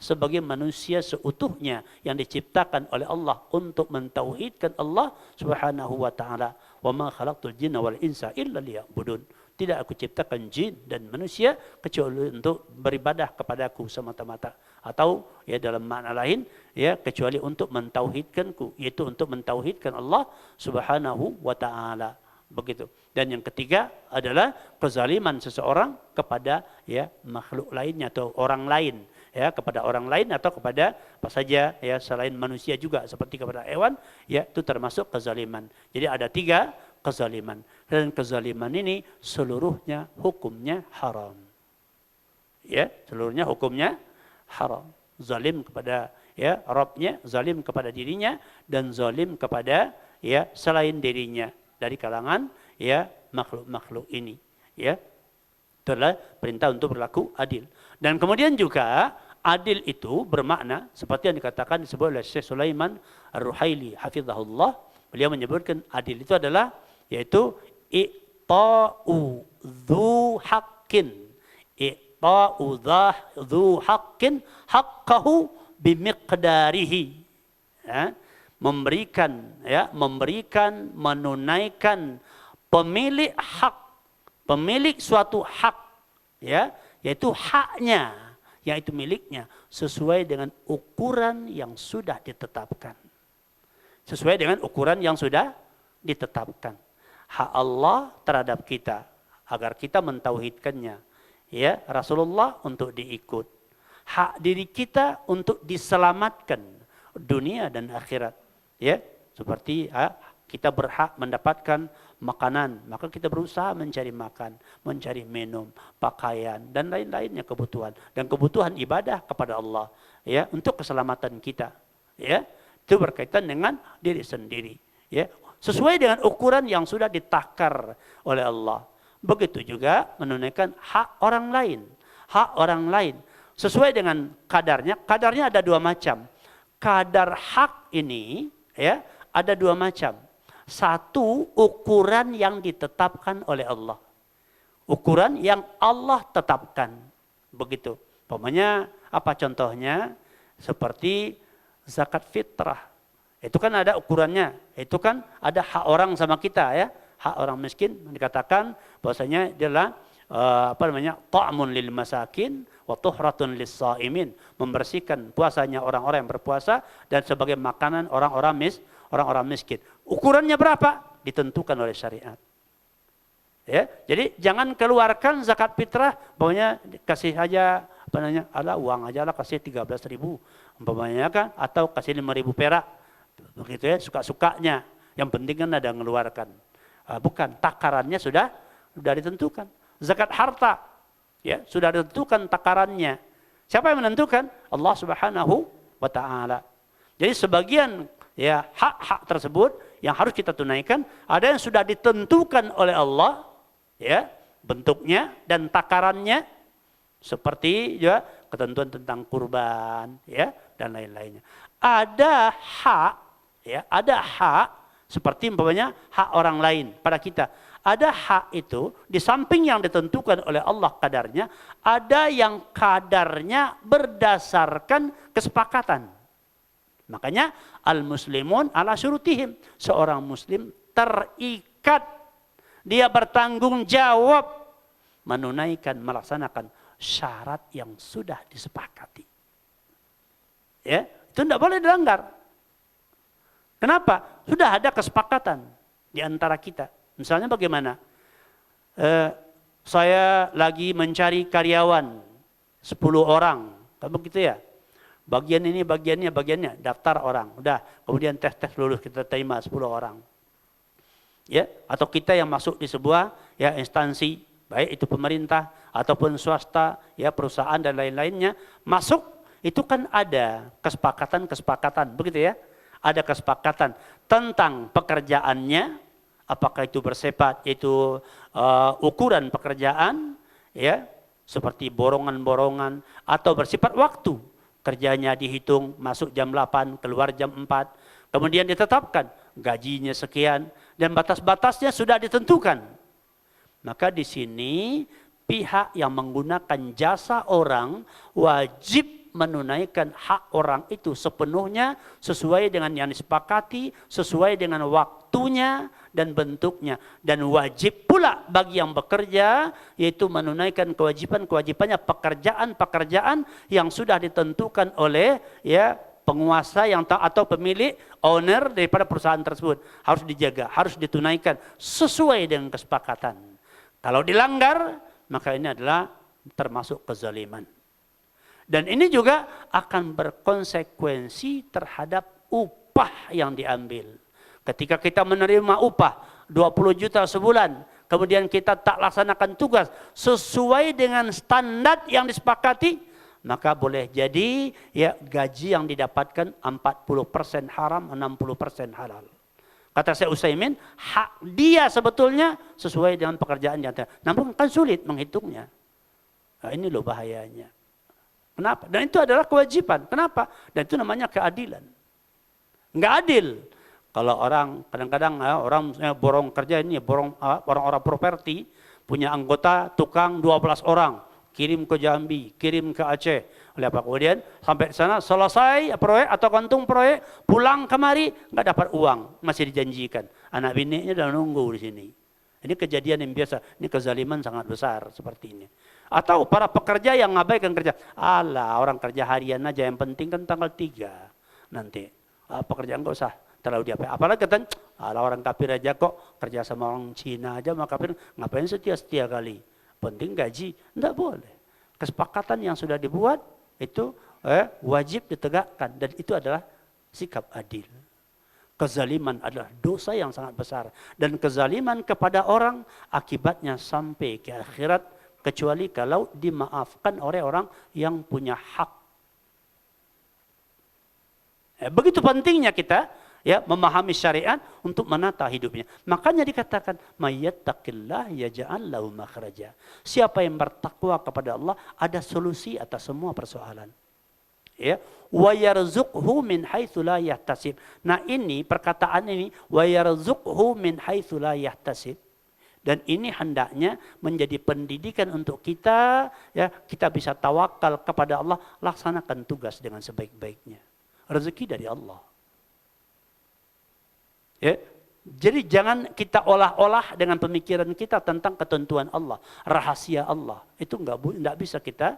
sebagai manusia seutuhnya yang diciptakan oleh Allah untuk mentauhidkan Allah Subhanahu wa taala. Wa ma khalaqtul jinna wal insa illa liya'budun. Tidak aku ciptakan jin dan manusia kecuali untuk beribadah kepadaku semata-mata. Atau ya dalam makna lain ya kecuali untuk mentauhidkanku, yaitu untuk mentauhidkan Allah Subhanahu wa taala. Begitu. Dan yang ketiga adalah kezaliman seseorang kepada ya makhluk lainnya atau orang lain, ya kepada orang lain atau kepada apa saja ya selain manusia juga seperti kepada hewan, ya itu termasuk kezaliman. Jadi ada 3 kezaliman, dan kezaliman ini seluruhnya hukumnya haram. Ya, seluruhnya hukumnya haram. Zalim kepada ya Rabbnya, zalim kepada dirinya, dan zalim kepada ya selain dirinya dari kalangan ya makhluk-makhluk ini, ya. Itulah perintah untuk berlaku adil. Dan kemudian juga adil itu bermakna seperti yang dikatakan disebut oleh Syekh Sulaiman Ar-Ruhaili hafizahullah. Beliau menyebutkan adil itu adalah yaitu i'ta'u dzu haqqin. I'ta'u dzu haqqin haqqahu bimiqdarihi. Ya, memberikan menunaikan pemilik hak, pemilik suatu hak, ya, yaitu haknya, yaitu miliknya sesuai dengan ukuran yang sudah ditetapkan. Sesuai dengan ukuran yang sudah ditetapkan. Hak Allah terhadap kita agar kita mentauhidkannya, ya, Rasulullah untuk diikut. Hak diri kita untuk diselamatkan dunia dan akhirat, ya, seperti kita berhak mendapatkan makanan, maka kita berusaha mencari makan, mencari minum, pakaian dan lain-lainnya kebutuhan, dan kebutuhan ibadah kepada Allah, ya, untuk keselamatan kita, ya, itu berkaitan dengan diri sendiri, ya, sesuai dengan ukuran yang sudah ditakar oleh Allah. Begitu juga menunaikan hak orang lain sesuai dengan kadarnya. Kadarnya ada dua macam. Kadar hak ini, ya, ada dua macam. Satu, ukuran yang ditetapkan oleh Allah. Ukuran yang Allah tetapkan. Begitu. Umpamanya apa contohnya? Seperti zakat fitrah. Itu kan ada ukurannya. Itu kan ada hak orang sama kita, ya. Hak orang miskin dikatakan bahwasanya adalah ta'mun lil masakin wa tuhratun lis shaimin, membersihkan puasanya orang-orang yang berpuasa dan sebagai makanan orang-orang miskin. Ukurannya berapa? Ditentukan oleh syariat. Ya, jadi jangan keluarkan zakat fitrah, pokoknya kasih aja uang aja lah, kasih 13.000 umpamanya kan, atau kasih 5.000 perak. Begitu ya, suka-sukanya. Yang penting kan ada mengeluarkan. Bukan, takarannya sudah ditentukan. Zakat harta, ya, sudah ditentukan takarannya. Siapa yang menentukan? Allah Subhanahu wa taala. Jadi sebagian, ya, hak-hak tersebut yang harus kita tunaikan ada yang sudah ditentukan oleh Allah, ya, bentuknya dan takarannya, seperti juga ketentuan tentang kurban, ya, dan lain-lainnya. Ada hak, ya, ada hak seperti umpamanya hak orang lain pada kita. Ada hak itu di samping yang ditentukan oleh Allah kadarnya, ada yang kadarnya berdasarkan kesepakatan. Makanya al-muslimun ala syurutihim, seorang muslim terikat, dia bertanggung jawab menunaikan, melaksanakan syarat yang sudah disepakati. Ya, itu tidak boleh dilanggar. Kenapa? Sudah ada kesepakatan di antara kita. Misalnya bagaimana? Saya lagi mencari karyawan 10 orang, kan begitu ya? Bagian ini, bagiannya, daftar orang. Udah, kemudian tes lulus, kita terima 10 orang. Ya, atau kita yang masuk di sebuah, ya, instansi, baik itu pemerintah ataupun swasta, ya, perusahaan dan lain-lainnya, masuk itu kan ada kesepakatan, begitu ya? Ada kesepakatan tentang pekerjaannya, apakah itu bersifat itu ukuran pekerjaan, ya, seperti borongan-borongan, atau bersifat waktu. Kerjanya dihitung, masuk jam 8, keluar jam 4. Kemudian ditetapkan gajinya sekian dan batas-batasnya sudah ditentukan. Maka di sini pihak yang menggunakan jasa orang wajib menunaikan hak orang itu sepenuhnya sesuai dengan yang disepakati, sesuai dengan waktunya dan bentuknya. Dan wajib pula bagi yang bekerja, yaitu menunaikan kewajibannya, pekerjaan-pekerjaan yang sudah ditentukan oleh, ya, penguasa yang atau pemilik, owner daripada perusahaan tersebut. Harus dijaga, harus ditunaikan sesuai dengan kesepakatan. Kalau dilanggar, maka ini adalah termasuk kezaliman. Dan ini juga akan berkonsekuensi terhadap upah yang diambil. Ketika kita menerima upah 20 juta sebulan, kemudian kita tak laksanakan tugas sesuai dengan standar yang disepakati, maka boleh jadi, ya, gaji yang didapatkan 40% haram, 60% halal. Kata Syekh Utsaimin, hak dia sebetulnya sesuai dengan pekerjaan yang ada. Namun kan sulit menghitungnya. Nah, ini loh bahayanya. Kenapa? Dan itu adalah kewajiban. Kenapa? Dan itu namanya keadilan. Enggak adil. Kalau orang kadang-kadang orang borong kerja ini, borong orang-orang properti, punya anggota tukang 12 orang, kirim ke Jambi, kirim ke Aceh. Oleh apa? Kemudian sampai sana selesai proyek atau kantung proyek, pulang kemari nggak dapat uang, masih dijanjikan. Anak bininya udah nunggu di sini. Ini kejadian yang biasa, ini kezaliman sangat besar seperti ini. Atau para pekerja yang ngabaikan kerja. Alah, orang kerja harian aja, yang penting kan tanggal 3 nanti. Pekerjaan nggak usah terlalu diapain. Apalagi katanya, alah orang kafir aja kok, kerja sama orang Cina aja, maka kafir ngapain setia-setia kali. Penting gaji, enggak boleh. Kesepakatan yang sudah dibuat itu wajib ditegakkan, dan itu adalah sikap adil. Kezaliman adalah dosa yang sangat besar, dan kezaliman kepada orang akibatnya sampai ke akhirat, kecuali kalau dimaafkan oleh orang yang punya hak. Begitu pentingnya kita memahami syariat untuk menata hidupnya. Makanya dikatakan mayyattaqillah yaj'al lahu makhraja. Siapa yang bertakwa kepada Allah, ada solusi atas semua persoalan. Ya, wa yarzuqhu min haitsu la yahtasib. Nah, ini perkataan ini wa yarzuqhu min haitsu la yahtasib. Dan ini hendaknya menjadi pendidikan untuk kita, ya, kita bisa tawakal kepada Allah, laksanakan tugas dengan sebaik-baiknya. Rezeki dari Allah. Ya, jadi jangan kita olah-olah dengan pemikiran kita tentang ketentuan Allah, rahasia Allah. Itu enggak bisa kita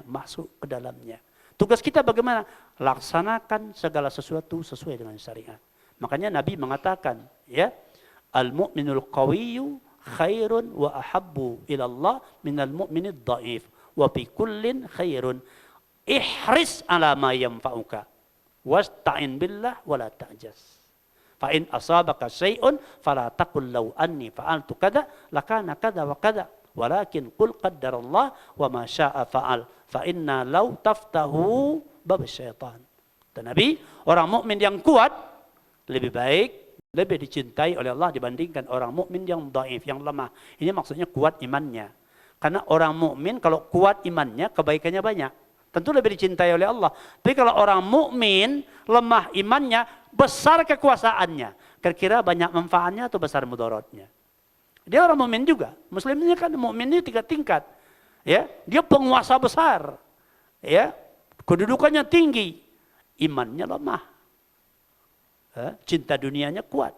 masuk ke dalamnya. Tugas kita bagaimana? Laksanakan segala sesuatu sesuai dengan syariat. Makanya Nabi mengatakan, al-mu'minul qawiyyu khairun wa ahabbu ila Allah minal mu'minid dhaif wa fi kullin khairun. Ihris ala ma yanfa'uka wasta'in billah wala ta'jas. Fa in asabaka syai'un fala taqul law anni fa'altu kada lakana kada wa kada walakin qul qaddarallah wa ma syaa fa'al fa inna law taftahu bab syaitan. Dan Nabi, orang mukmin yang kuat lebih baik, lebih dicintai oleh Allah dibandingkan orang mukmin yang dhaif, yang lemah. Ini maksudnya kuat imannya. Karena orang mukmin kalau kuat imannya, kebaikannya banyak. Tentu lebih dicintai oleh Allah. Tapi kalau orang mukmin lemah imannya, besar kekuasaannya, kira-kira banyak manfaatnya atau besar mudaratnya? Dia orang mukmin juga. Muslim ini kan mukmin ini 3 tingkat. Ya, dia penguasa besar. Ya, kedudukannya tinggi, imannya lemah. Cinta dunianya kuat.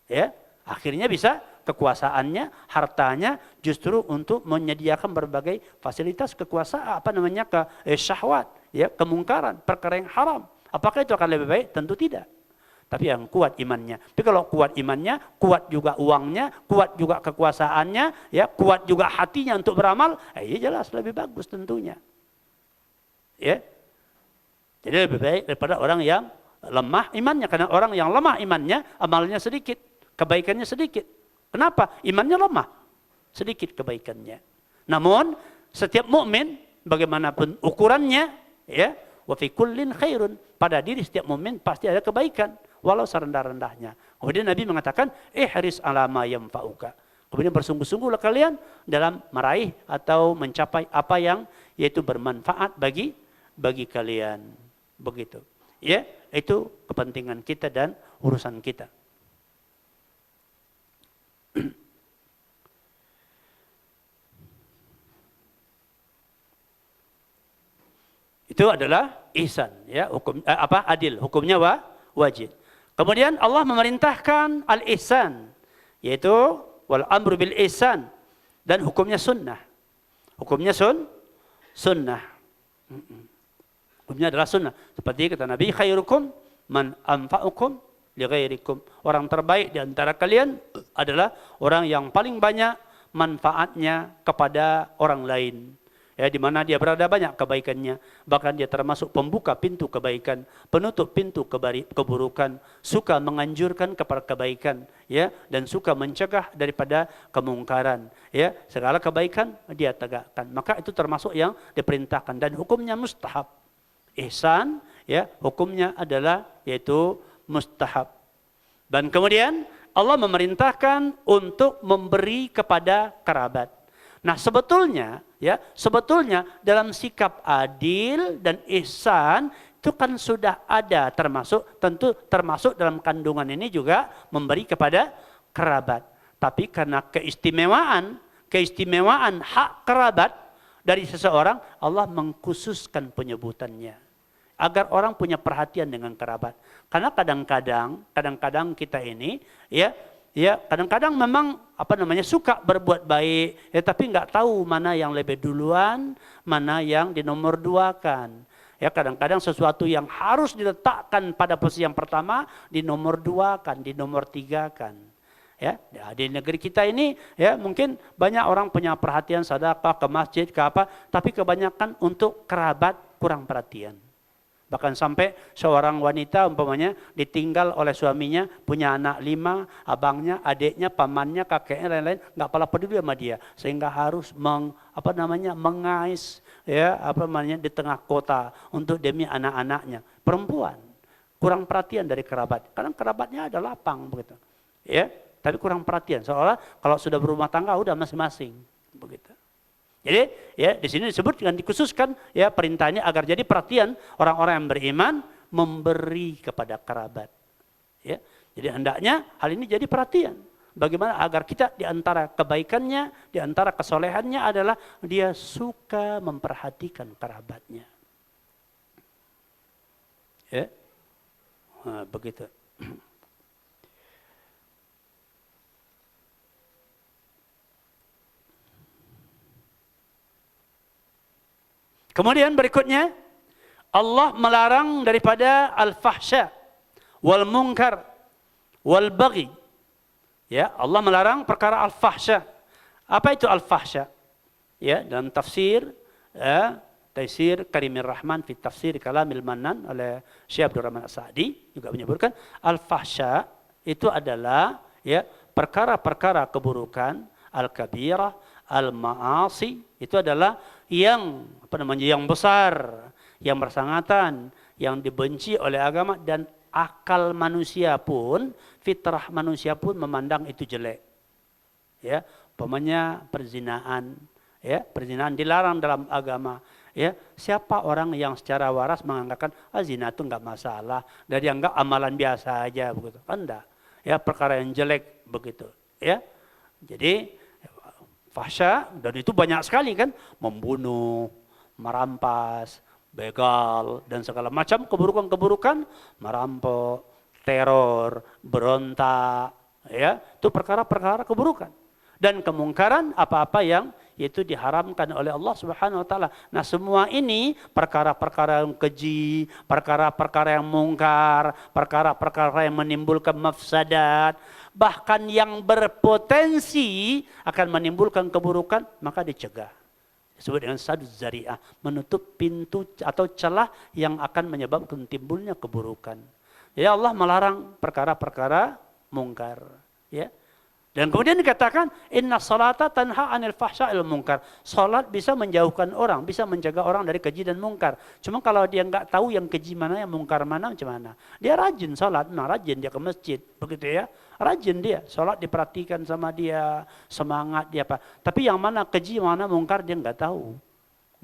Ya, akhirnya bisa kekuasaannya, hartanya justru untuk menyediakan berbagai fasilitas kekuasaan, syahwat, kemungkaran, perkara yang haram. Apakah itu akan lebih baik? Tentu tidak. Tapi yang kuat imannya. Tapi kalau kuat imannya, kuat juga uangnya, kuat juga kekuasaannya, kuat juga hatinya untuk beramal, jelas lebih bagus tentunya. Ya. Jadi lebih baik daripada orang yang lemah imannya, karena orang yang lemah imannya, amalnya sedikit, kebaikannya sedikit. Kenapa? Imannya lemah, sedikit kebaikannya. Namun setiap mukmin bagaimanapun ukurannya, wa fi kullin khairun, pada diri setiap mukmin pasti ada kebaikan, walau serendah-rendahnya. Kemudian Nabi mengatakan, ihris ala ma yanfa'uka. Kemudian bersungguh-sungguhlah kalian dalam meraih atau mencapai apa yang yaitu bermanfaat bagi kalian. Begitu. Ya, itu kepentingan kita dan urusan kita. Itu adalah ihsan, hukum adil, hukumnya wajib. Kemudian Allah memerintahkan al-ihsan, yaitu wal amru bil ihsan, dan hukumnya sunnah. Hukumnya sunnah. Hukumnya adalah sunnah. Seperti kata Nabi, khairukum man anfa'ukum li ghairikum. Orang terbaik di antara kalian adalah orang yang paling banyak manfaatnya kepada orang lain. Di mana dia berada banyak kebaikannya. Bahkan dia termasuk pembuka pintu kebaikan, penutup pintu keburukan, suka menganjurkan kepada kebaikan, dan suka mencegah daripada kemungkaran. Segala kebaikan dia tegakkan. Maka itu termasuk yang diperintahkan, dan hukumnya mustahab. Ihsan, hukumnya adalah yaitu mustahab. Dan kemudian Allah memerintahkan untuk memberi kepada kerabat. Nah, sebetulnya dalam sikap adil dan ihsan itu kan sudah ada, termasuk dalam kandungan ini juga memberi kepada kerabat. Tapi karena keistimewaan hak kerabat dari seseorang, Allah mengkhususkan penyebutannya agar orang punya perhatian dengan kerabat. Karena kadang-kadang kita ini kadang-kadang memang suka berbuat baik, tapi nggak tahu mana yang lebih duluan, mana yang dinomor duakan. Ya, kadang-kadang sesuatu yang harus diletakkan pada posisi yang pertama dinomor duakan, dinomor tigakan. Ya, di negeri kita ini ya mungkin banyak orang punya perhatian sedekah ke masjid ke apa, tapi kebanyakan untuk kerabat kurang perhatian. Bahkan sampai seorang wanita umpamanya ditinggal oleh suaminya, punya anak 5, abangnya, adiknya, pamannya, kakeknya, lain-lain, nggak pala peduli sama dia, sehingga harus mengais di tengah kota untuk demi anak-anaknya. Perempuan kurang perhatian dari kerabat, karena kerabatnya ada lapang begitu, ya, tapi kurang perhatian. Seolah kalau sudah berumah tangga udah masing-masing begitu. Jadi ya di sini disebut dengan dikhususkan ya perintahnya agar jadi perhatian orang-orang yang beriman memberi kepada kerabat. Ya, jadi hendaknya hal ini jadi perhatian. Bagaimana agar kita di antara kebaikannya, di antara kesolehannya adalah dia suka memperhatikan kerabatnya. Ya, nah, begitu. Kemudian berikutnya, Allah melarang daripada al-fahsya, wal munkar, wal baghi. Ya, Allah melarang perkara al-fahsya. Apa itu al-fahsya? Ya, dalam tafsir, Taisir Karimir Rahman fi Tafsir Kalamil Mannan oleh Syekh Abdul Rahman As-Sa'di juga menyebutkan al-fahsya itu adalah ya perkara-perkara keburukan, al-kabirah, al-ma'asi, itu adalah yang yang besar, yang bersangatan, yang dibenci oleh agama, dan akal manusia pun, fitrah manusia pun memandang itu jelek. Ya, umpamanya perzinahan, ya, perzinahan dilarang dalam agama. Ya, siapa orang yang secara waras menganggapkan zina itu enggak masalah, dan dianggap amalan biasa aja begitu? Kan enggak. Ya, perkara yang jelek begitu, ya. Jadi fahsya, dan itu banyak sekali kan, membunuh, merampas, begal, dan segala macam keburukan-keburukan, merampok, teror, berontak, ya, itu perkara-perkara keburukan. Dan kemungkaran apa-apa yang itu diharamkan oleh Allah Subhanahu wa taala. Nah, semua ini perkara-perkara yang keji, perkara-perkara yang mungkar, perkara-perkara yang menimbulkan mafsadat, bahkan yang berpotensi akan menimbulkan keburukan, maka dicegah. Disebut dengan sadud zari'ah, menutup pintu atau celah yang akan menyebabkan timbulnya keburukan. Jadi Allah melarang perkara-perkara mungkar, ya. Dan kemudian dikatakan inna salata tanha 'anil fahsya'il munkar. Salat bisa menjauhkan orang, bisa menjaga orang dari keji dan mungkar. Cuma kalau dia enggak tahu yang keji mana, yang mungkar mana, macam mana. Dia rajin salat, rajin dia ke masjid, begitu ya. Rajin dia, salat diperhatikan sama dia, semangat dia apa. Tapi yang mana keji, mana mungkar dia enggak tahu.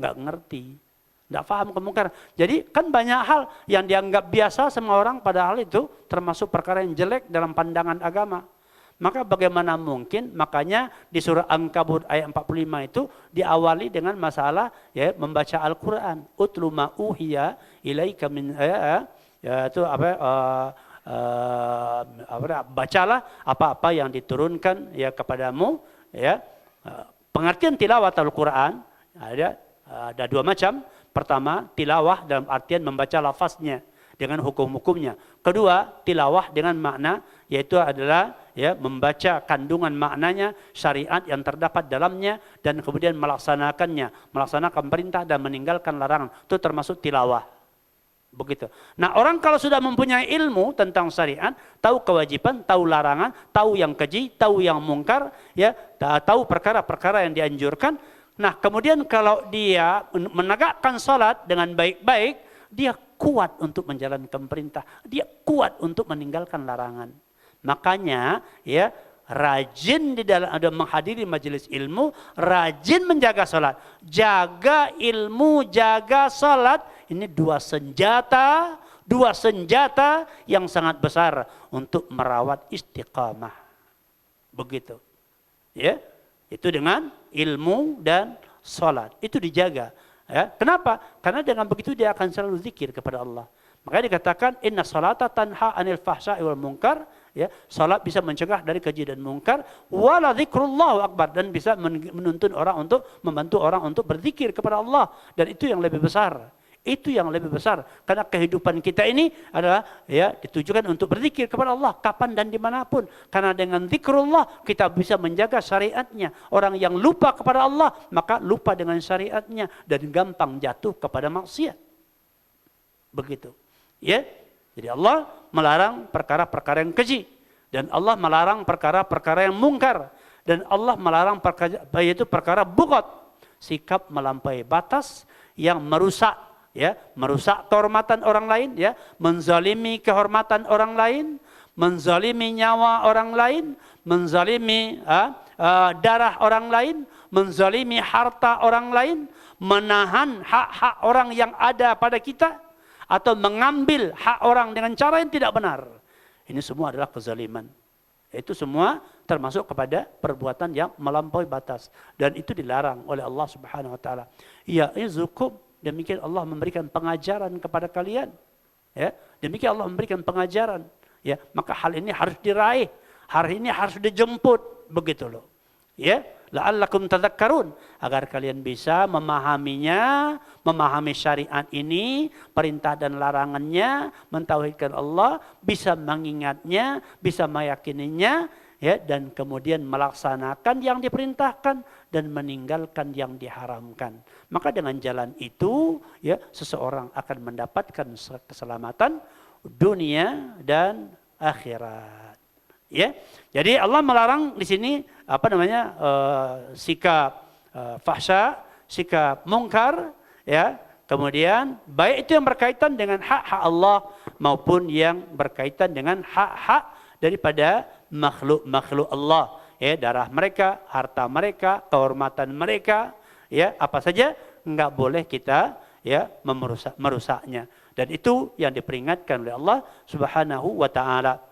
Enggak ngerti. Enggak paham kemungkaran. Jadi kan banyak hal yang dianggap biasa sama orang, padahal itu termasuk perkara yang jelek dalam pandangan agama. Maka bagaimana mungkin, makanya di surah Ankabut ayat 45 itu diawali dengan masalah ya membaca Al-Qur'an. Utlu ma uhiya ilaika min itu bacalah apa-apa yang diturunkan ya kepadamu ya. Pengertian tilawah Al-Qur'an ada dua macam. Pertama, tilawah dalam artian membaca lafaznya dengan hukum-hukumnya. Kedua, tilawah dengan makna, yaitu adalah ya membaca kandungan maknanya, syariat yang terdapat dalamnya, dan kemudian melaksanakannya, melaksanakan perintah dan meninggalkan larangan. Itu termasuk tilawah. Begitu. Nah, orang kalau sudah mempunyai ilmu tentang syariat, tahu kewajiban, tahu larangan, tahu yang keji, tahu yang mungkar, ya, tahu perkara-perkara yang dianjurkan. Nah, kemudian kalau dia menegakkan salat dengan baik-baik, dia kuat untuk menjalankan perintah, dia kuat untuk meninggalkan larangan. Makanya ya rajin di dalam ada menghadiri majelis ilmu, rajin menjaga salat. Jaga ilmu, jaga salat, ini dua senjata yang sangat besar untuk merawat istiqamah. Begitu. Ya. Itu dengan ilmu dan salat. Itu dijaga. Ya. Kenapa? Karena dengan begitu dia akan selalu zikir kepada Allah. Makanya dikatakan inna salata tanha anil fahsya'i wal munkar, ya, salat bisa mencegah dari keji dan mungkar, wala dzikrullahu akbar, dan bisa menuntun orang untuk membantu orang untuk berzikir kepada Allah, dan itu yang lebih besar. Itu yang lebih besar karena kehidupan kita ini adalah ya ditujukan untuk berzikir kepada Allah kapan dan dimanapun. Karena dengan zikrullah kita bisa menjaga syariatnya. Orang yang lupa kepada Allah maka lupa dengan syariatnya dan gampang jatuh kepada maksiat. Begitu. Ya. Jadi Allah melarang perkara-perkara yang keji dan Allah melarang perkara-perkara yang mungkar dan Allah melarang perkara bughat, sikap melampaui batas yang merusak, ya, merusak kehormatan orang lain, ya, menzalimi kehormatan orang lain, menzalimi nyawa orang lain, menzalimi darah orang lain, menzalimi harta orang lain, menahan hak-hak orang yang ada pada kita, atau mengambil hak orang dengan cara yang tidak benar. Ini semua adalah kezaliman. Itu semua termasuk kepada perbuatan yang melampaui batas, dan itu dilarang oleh Allah Subhanahu wa taala. Ya izukum, demikian Allah memberikan pengajaran kepada kalian. Ya, demikian Allah memberikan pengajaran. Ya, maka hal ini harus diraih, hal ini harus dijemput, begitu loh. Ya, la'allakum tadzakkarun, agar kalian bisa memahaminya, memahami syariat ini, perintah dan larangannya, mentauhidkan Allah, bisa mengingatnya, bisa meyakininya, ya, dan kemudian melaksanakan yang diperintahkan dan meninggalkan yang diharamkan. Maka dengan jalan itu, ya, seseorang akan mendapatkan keselamatan dunia dan akhirat. Ya, jadi Allah melarang di sini sikap fahsya, sikap mungkar, ya. Kemudian baik itu yang berkaitan dengan hak-hak Allah maupun yang berkaitan dengan hak-hak daripada makhluk-makhluk Allah, ya, darah mereka, harta mereka, kehormatan mereka, ya, apa saja enggak boleh kita, ya, merusaknya. Dan itu yang diperingatkan oleh Allah Subhanahu wa taala.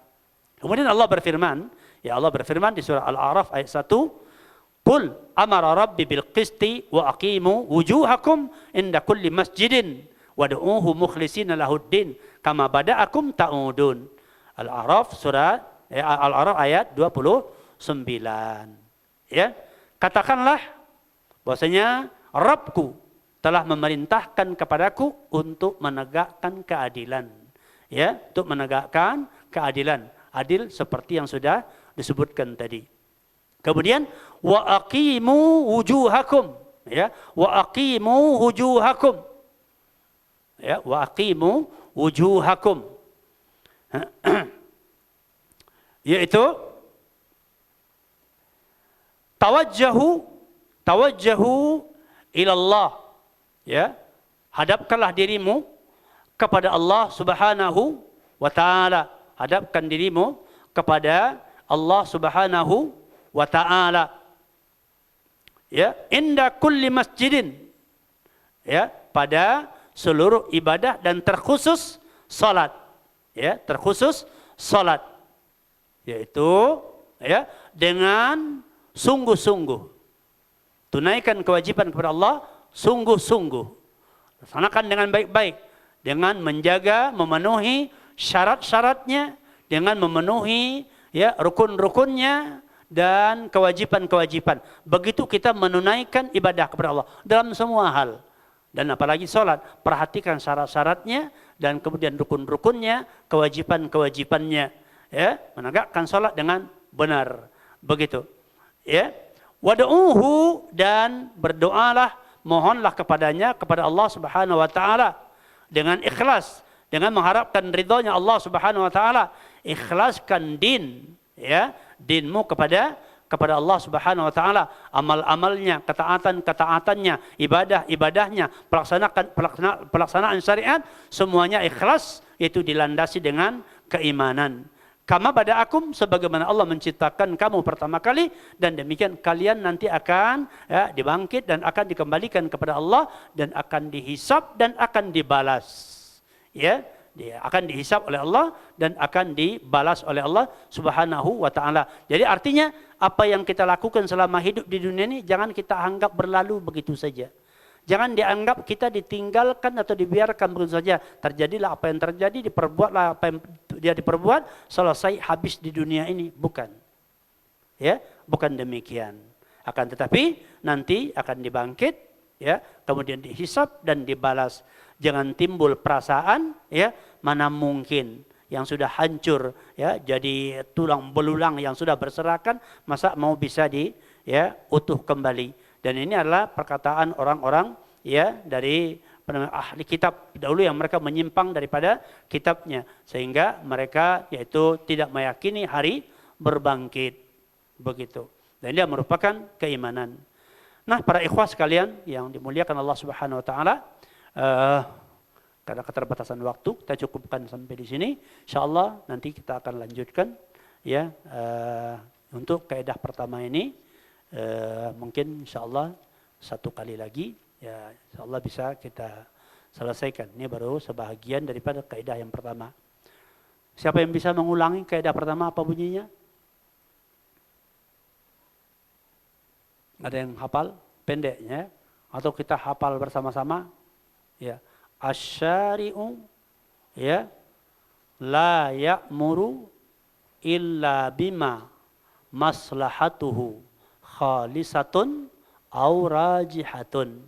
Kemudian Allah berfirman, ya, Allah berfirman di surah Al-A'raf ayat 1, "Qul amara rabbi bil qisti wa aqimu wujuhakum inda kulli masjidin wad'uuhu mukhlishina lahuddin kama bada'akum ta'udun." Al-A'raf surah Al-A'raf ayat 29. Ya, katakanlah bahwasanya Rabbku telah memerintahkan kepadaku untuk menegakkan keadilan. Ya, untuk menegakkan keadilan. Adil seperti yang sudah disebutkan tadi. Kemudian wa aqimu wujuhakum, ya, wa aqimu wujuhakum. Ya, wa aqimu wujuhakum. Yaitu tawajjahu ila Allah, ya, hadapkanlah dirimu kepada Allah Subhanahu wa taala. Hadapkan dirimu kepada Allah Subhanahu wa taala. Ya, inda kulli masjidin. Ya, pada seluruh ibadah dan terkhusus salat. Ya, terkhusus salat. Yaitu, ya, dengan sungguh-sungguh. Tunaikan kewajiban kepada Allah sungguh-sungguh. Laksanakan dengan baik-baik, dengan menjaga, memenuhi syarat-syaratnya, dengan memenuhi, ya, rukun-rukunnya dan kewajiban-kewajiban. Begitu kita menunaikan ibadah kepada Allah dalam semua hal. Dan apalagi salat, perhatikan syarat-syaratnya dan kemudian rukun-rukunnya, kewajiban-kewajibannya, ya, menegakkan salat dengan benar. Begitu. Ya. Wad'uhu, dan berdoalah, mohonlah kepadanya, kepada Allah Subhanahu wa taala dengan ikhlas, dengan mengharapkan ridhonya Allah Subhanahu wa taala. Ikhlaskan din, ya, dinmu kepada Allah Subhanahu wa taala, amal-amalnya, ketaatan-ketaatannya, ibadah-ibadahnya, pelaksanaan syariat, semuanya ikhlas, itu dilandasi dengan keimanan. Kama bada'akum, sebagaimana Allah menciptakan kamu pertama kali, dan demikian kalian nanti akan dibangkit dan akan dikembalikan kepada Allah dan akan dihisab dan akan dibalas. Ya, dia akan dihisab oleh Allah dan akan dibalas oleh Allah Subhanahu wa taala. Jadi artinya apa yang kita lakukan selama hidup di dunia ini jangan kita anggap berlalu begitu saja. Jangan dianggap kita ditinggalkan atau dibiarkan begitu saja. Terjadilah apa yang terjadi, diperbuatlah apa yang dia diperbuat, selesai habis di dunia ini. Bukan. Ya, bukan demikian. Akan tetapi nanti akan dibangkit, ya, kemudian dihisab dan dibalas. Jangan timbul perasaan, ya, mana mungkin yang sudah hancur, ya, jadi tulang belulang yang sudah berserakan, masa mau bisa utuh kembali. Dan ini adalah perkataan orang-orang, ya, dari ahli kitab dahulu yang mereka menyimpang daripada kitabnya, sehingga mereka yaitu tidak meyakini hari berbangkit, begitu. Dan dia merupakan keimanan. Nah, para ikhwah sekalian yang dimuliakan Allah Subhanahu wa taala, karena keterbatasan waktu kita cukupkan sampai di sini. Insyaallah nanti kita akan lanjutkan, ya, untuk kaidah pertama ini. Mungkin insyaallah satu kali lagi, ya, insyaallah bisa kita selesaikan. Ini baru sebahagian daripada kaidah yang pertama. Siapa yang bisa mengulangi kaidah pertama, apa bunyinya? Ada yang hafal pendeknya atau kita hafal bersama-sama? Ya, asyari'u, ya, la ya'muru illa bima maslahatuhu khalisatun au rajihatun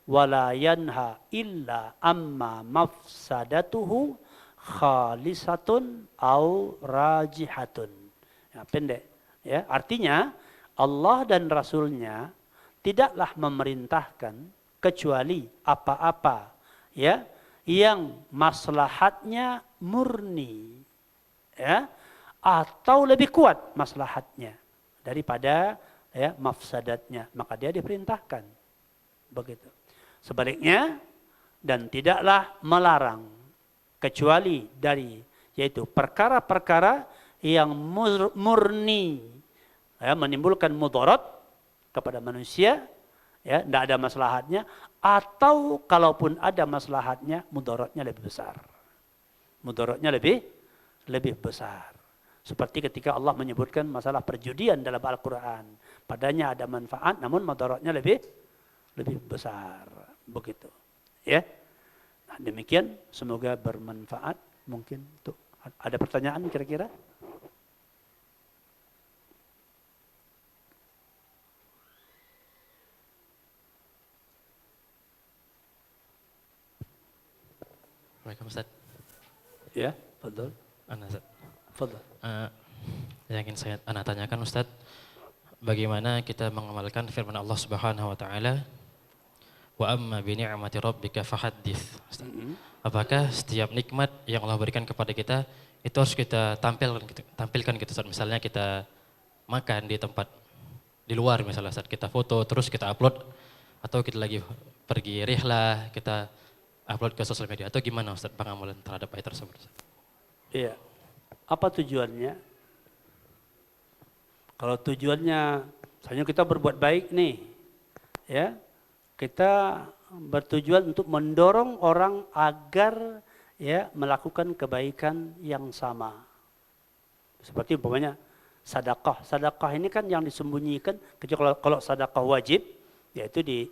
wala yanha illa amma mafsadatuhu khalisatun au rajihatun. Ya, pendek, ya. Artinya Allah dan Rasulnya tidaklah memerintahkan kecuali apa-apa, ya, yang maslahatnya murni, ya, atau lebih kuat maslahatnya daripada, ya, mafsadatnya, maka dia diperintahkan. Begitu. Sebaliknya, dan tidaklah melarang kecuali dari, yaitu perkara-perkara yang murni, ya, menimbulkan mudarat kepada manusia, ya, tidak ada maslahatnya, atau kalaupun ada maslahatnya, mudaratnya lebih besar. Mudaratnya lebih besar. Seperti ketika Allah menyebutkan masalah perjudian dalam Al-Quran. Padanya ada manfaat, namun mudaratnya lebih besar. Begitu. Ya. Nah, demikian, semoga bermanfaat. Mungkin tuh ada pertanyaan kira-kira? Assalamualaikum Ustaz. Ya, betul. Ustaz. Betul. Yang ingin saya tanyakan Ustaz, bagaimana kita mengamalkan firman Allah Subhanahu wa taala, wa amma bi ni'mati rabbika fahaddits. Apakah setiap nikmat yang Allah berikan kepada kita itu harus kita tampilkan gitu Ustaz? Misalnya kita makan di tempat di luar misalnya Ustaz, kita foto terus kita upload, atau kita lagi pergi rihlah kita upload ke sosial media, atau gimana Ustaz pengamalan terhadap ayat tersebut? Iya. Apa tujuannya? Kalau tujuannya, misalnya kita berbuat baik nih, ya, kita bertujuan untuk mendorong orang agar, ya, melakukan kebaikan yang sama. Seperti umpamanya sedekah. Sedekah ini kan yang disembunyikan, kecuali kalau sedekah wajib, yaitu di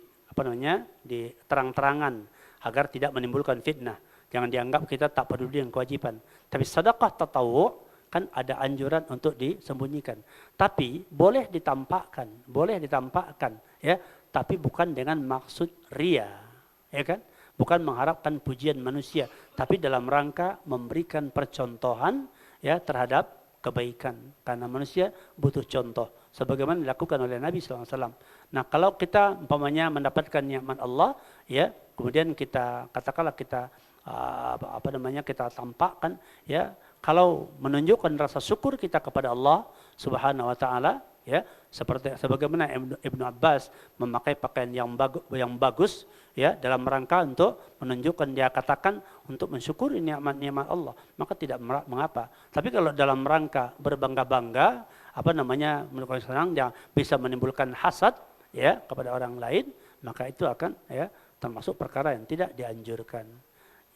terang-terangan agar tidak menimbulkan fitnah. Jangan dianggap kita tak peduli dengan kewajiban. Tapi sedekah tatawwu kan ada anjuran untuk disembunyikan. Tapi boleh ditampakkan, ya, tapi bukan dengan maksud ria, ya kan? Bukan mengharapkan pujian manusia, tapi dalam rangka memberikan percontohan, ya, terhadap kebaikan. Karena manusia butuh contoh, sebagaimana dilakukan oleh Nabi SAW. Nah, kalau kita umpamanya mendapatkan nikmat Allah, ya, kemudian kita katakanlah kita kita tampakkan, ya, kalau menunjukkan rasa syukur kita kepada Allah Subhanahu wa taala, ya, seperti sebagaimana Ibnu Abbas memakai pakaian yang bagus ya dalam rangka untuk menunjukkan, dia katakan untuk mensyukuri nikmat-nikmat Allah, maka tidak mengapa. Tapi kalau dalam rangka berbangga-bangga, menunjukkan senang, yang bisa menimbulkan hasad ya kepada orang lain, maka itu akan ya termasuk perkara yang tidak dianjurkan.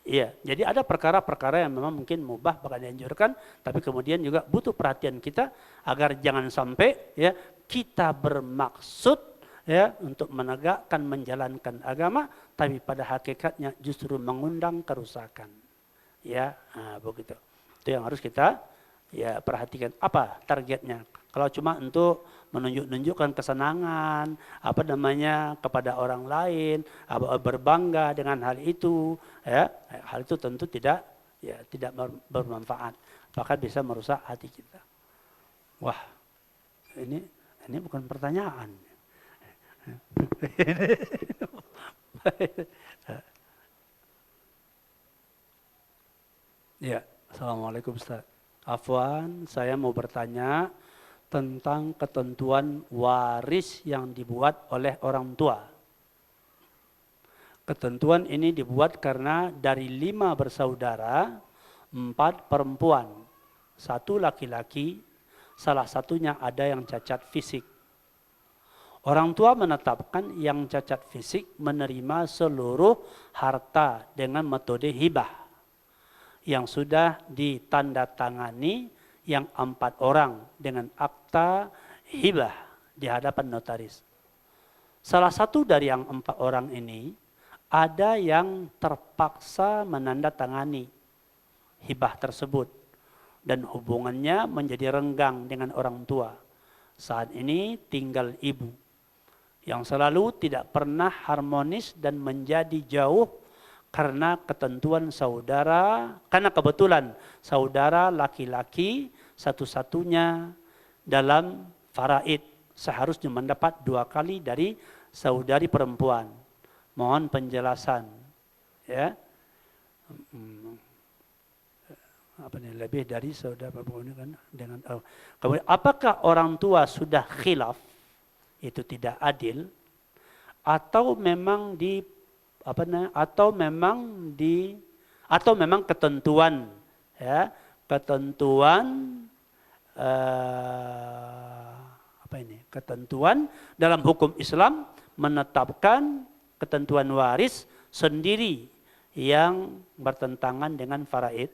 Iya, jadi ada perkara-perkara yang memang mungkin mubah bahkan dianjurkan, tapi kemudian juga butuh perhatian kita agar jangan sampai ya kita bermaksud ya untuk menegakkan, menjalankan agama, tapi pada hakikatnya justru mengundang kerusakan. Ya, begitu. Itu yang harus kita ya perhatikan. Apa targetnya? Kalau cuma untuk menunjukkan kesenangan, kepada orang lain, berbangga dengan hal itu, ya, hal itu tentu tidak bermanfaat, bahkan bisa merusak hati kita. Wah, ini bukan pertanyaan. Ya, assalamualaikum Ustaz. Afwan, saya mau bertanya tentang ketentuan waris yang dibuat oleh orang tua. Ketentuan ini dibuat karena dari 5 bersaudara, 4 perempuan, 1 laki-laki, salah satunya ada yang cacat fisik. Orang tua menetapkan yang cacat fisik menerima seluruh harta dengan metode hibah yang sudah ditandatangani yang 4 orang dengan akta hibah di hadapan notaris. Salah satu dari yang 4 orang ini ada yang terpaksa menandatangani hibah tersebut dan hubungannya menjadi renggang dengan orang tua. Saat ini tinggal ibu yang selalu tidak pernah harmonis dan menjadi jauh karena kebetulan saudara laki-laki satu-satunya dalam faraid seharusnya mendapat 2 kali dari saudari perempuan. Mohon penjelasan ya. Lebih dari saudara perempuan kan dengan kemudian apakah orang tua sudah khilaf itu tidak adil atau memang ketentuan ya, ketentuan dalam hukum Islam menetapkan ketentuan waris sendiri yang bertentangan dengan faraid.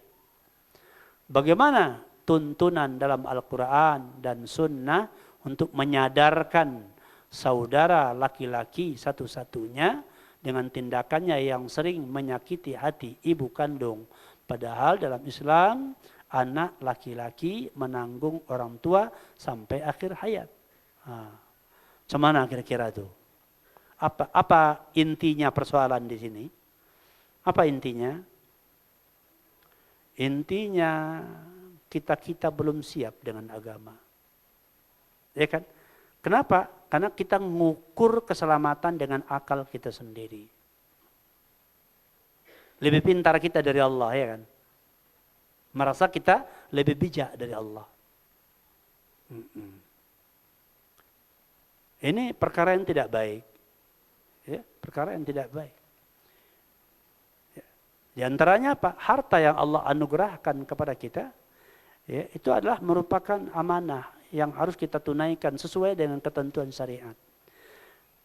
Bagaimana tuntunan dalam Al-Quran dan Sunnah untuk menyadarkan saudara laki-laki satu-satunya dengan tindakannya yang sering menyakiti hati ibu kandung. Padahal dalam Islam anak laki-laki menanggung orang tua sampai akhir hayat. Cemana kira-kira itu? Apa intinya persoalan di sini? Apa intinya? Intinya kita belum siap dengan agama. Ya kan? Kenapa? Karena kita mengukur keselamatan dengan akal kita sendiri. Lebih pintar kita dari Allah, ya kan? Merasa kita lebih bijak dari Allah. Ini perkara yang tidak baik. Ya, perkara yang tidak baik. Ya. Di antaranya apa? Harta yang Allah anugerahkan kepada kita, ya, itu adalah merupakan amanah yang harus kita tunaikan sesuai dengan ketentuan syariat.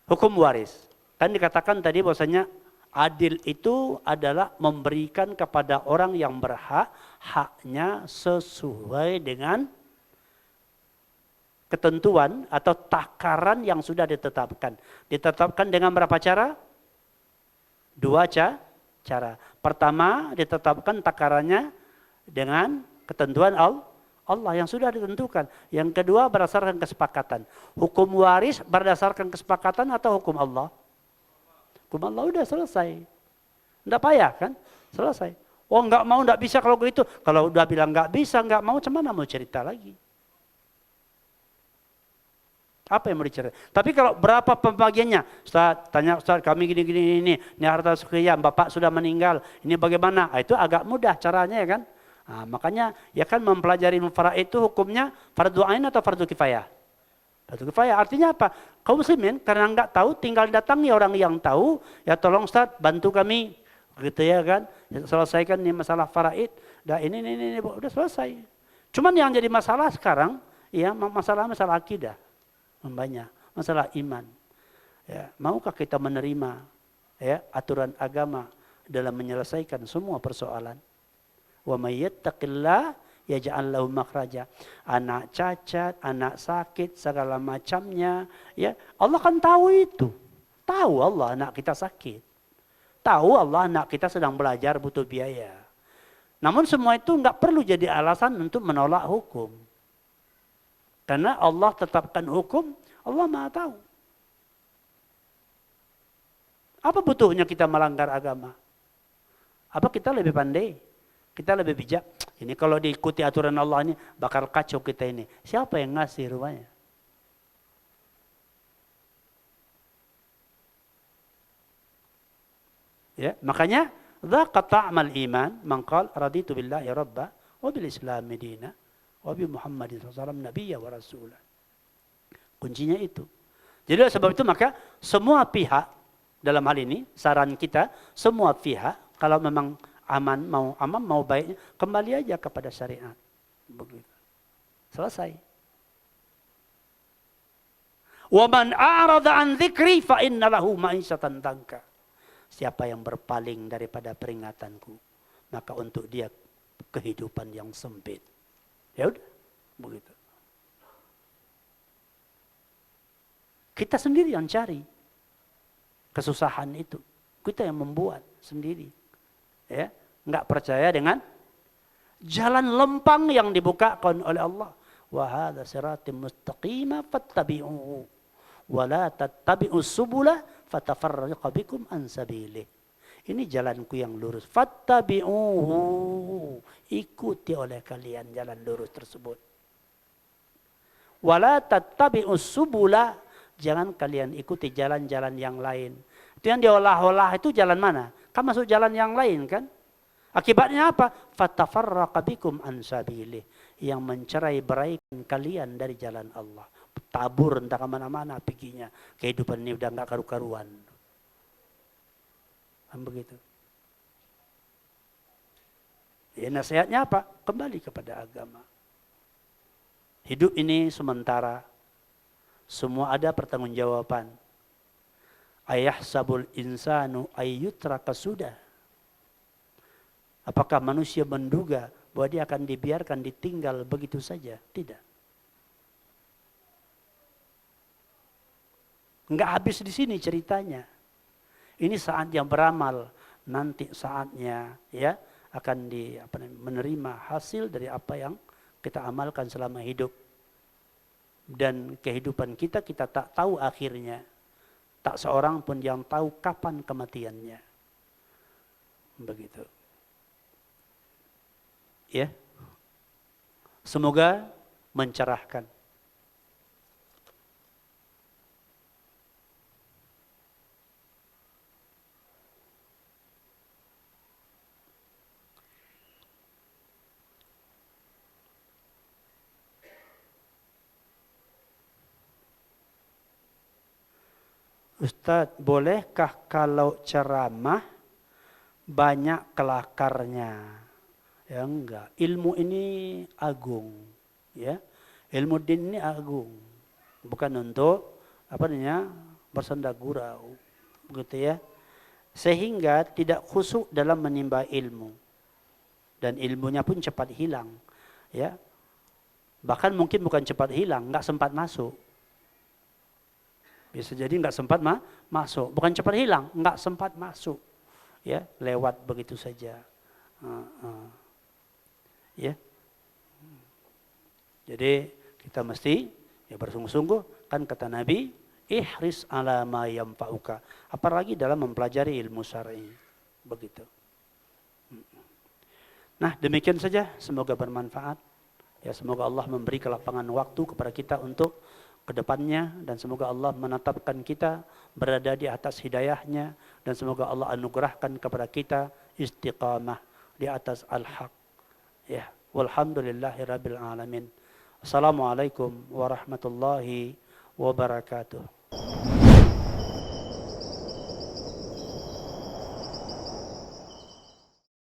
Hukum waris. Kan dikatakan tadi bahwasanya adil itu adalah memberikan kepada orang yang berhak haknya sesuai dengan ketentuan atau takaran yang sudah ditetapkan. Ditetapkan dengan berapa cara? 2 cara. Pertama, ditetapkan takarannya dengan ketentuan Allah yang sudah ditentukan. Yang kedua, berdasarkan kesepakatan. Hukum waris berdasarkan kesepakatan atau hukum Allah? Hukum Allah udah selesai. Enggak payah kan? Selesai. Oh enggak mau, enggak bisa kalau begitu. Kalau udah bilang enggak bisa, enggak mau, cuman mau cerita lagi. Apa yang mau diceritakan? Tapi kalau berapa pembagiannya? Ustaz, tanya Ustaz, kami gini, ini harta sekian, Bapak sudah meninggal, ini bagaimana? Itu agak mudah caranya ya kan? Makanya ya kan mempelajari faraid itu hukumnya fardu ain atau fardu kifayah? Fardu kifayah artinya apa? Kaum muslimin karena enggak tahu tinggal datangi orang yang tahu, ya tolong Ustaz bantu kami gitu ya kan. Selesaikan nih masalah faraid. Dah ini udah selesai. Cuman yang jadi masalah sekarang ya masalah akidah. Banyak masalah iman. Ya, maukah kita menerima ya aturan agama dalam menyelesaikan semua persoalan? Wa may yattaqillah yaj'al lahu makhraja. Anak cacat, anak sakit, segala macamnya, ya. Allah kan tahu itu. Tahu Allah anak kita sakit. Tahu Allah anak kita sedang belajar butuh biaya. Namun semua itu enggak perlu jadi alasan untuk menolak hukum. Karena Allah tetapkan hukum, Allah Maha tahu. Apa butuhnya kita melanggar agama? Apa kita lebih pandai? Kita lebih bijak. Ini kalau diikuti aturan Allah ini bakal kacau kita ini. Siapa yang ngasih rupanya? Ya, makanya dzaqa ta'mal iman man qala raditu billahi rabba wa bil islam dina wa bi Muhammadin sallallahu alaihi wasallam nabiyya wa rasulah. Kuncinya itu. Jadi sebab itu maka semua pihak dalam hal ini saran kita semua pihak kalau memang aman mau baiknya kembali aja kepada syariat. Begitu. Selesai. Wa man a'rada an dzikri fa inna lahu ma'isyatan danka. Siapa yang berpaling daripada peringatanku, maka untuk dia kehidupan yang sempit. Ya udah, begitu. Kita sendiri yang cari kesusahan itu. Kita yang membuat sendiri. Ya, enggak percaya dengan jalan lempang yang dibukakan oleh Allah. Wa hadza siratim mustaqima fattabi'uhu wa la tattabi'us subula fatafarraqa bikum an sabilih. Ini jalanku yang lurus. Fattabi'uhu. Ikuti oleh kalian jalan lurus tersebut. Wa la tattabi'us subula. Jangan kalian ikuti jalan-jalan yang lain. Itu yang diolah-olah itu jalan mana? Kan masuk jalan yang lain kan? Akibatnya apa? Fatafarraqa bikum an sabilih. Yang mencerai-beraikan kalian dari jalan Allah. Tabur entah kemana-mana pikinya. Kehidupan ini udah enggak karu-karuan. Kan begitu. Ya nasihatnya apa? Kembali kepada agama. Hidup ini sementara. Semua ada pertanggungjawaban. Ayahsabul insanu ayyutraka sudah. Apakah manusia menduga bahwa dia akan dibiarkan ditinggal begitu saja? Tidak. Enggak habis di sini ceritanya. Ini saat yang beramal, nanti saatnya ya akan menerima hasil dari apa yang kita amalkan selama hidup. Dan kehidupan kita tak tahu akhirnya. Tak seorang pun yang tahu kapan kematiannya. Begitu. Ya. Semoga mencerahkan. Ustaz, bolehkah kalau ceramah banyak kelakarnya? Ya enggak. Ilmu ini agung, ya. Ilmu din ini agung. Bukan untuk bersenda gurau, begitu ya. Sehingga tidak khusyuk dalam menimba ilmu. Dan ilmunya pun cepat hilang, ya. Bahkan mungkin bukan cepat hilang, enggak sempat masuk. Bisa jadi enggak sempat masuk, bukan cepat hilang, enggak sempat masuk, ya lewat begitu saja, ya. Jadi kita mesti ya bersungguh-sungguh kan kata Nabi, ihris ala ma yanfa'uka, apalagi dalam mempelajari ilmu syar'i, begitu. Nah demikian saja, semoga bermanfaat, ya semoga Allah memberi kelapangan waktu kepada kita untuk kedepannya dan semoga Allah menetapkan kita berada di atas hidayahnya dan semoga Allah anugerahkan kepada kita istiqamah di atas al-haq. Ya, walhamdulillahirabbil alamin. Assalamualaikum warahmatullahi wabarakatuh.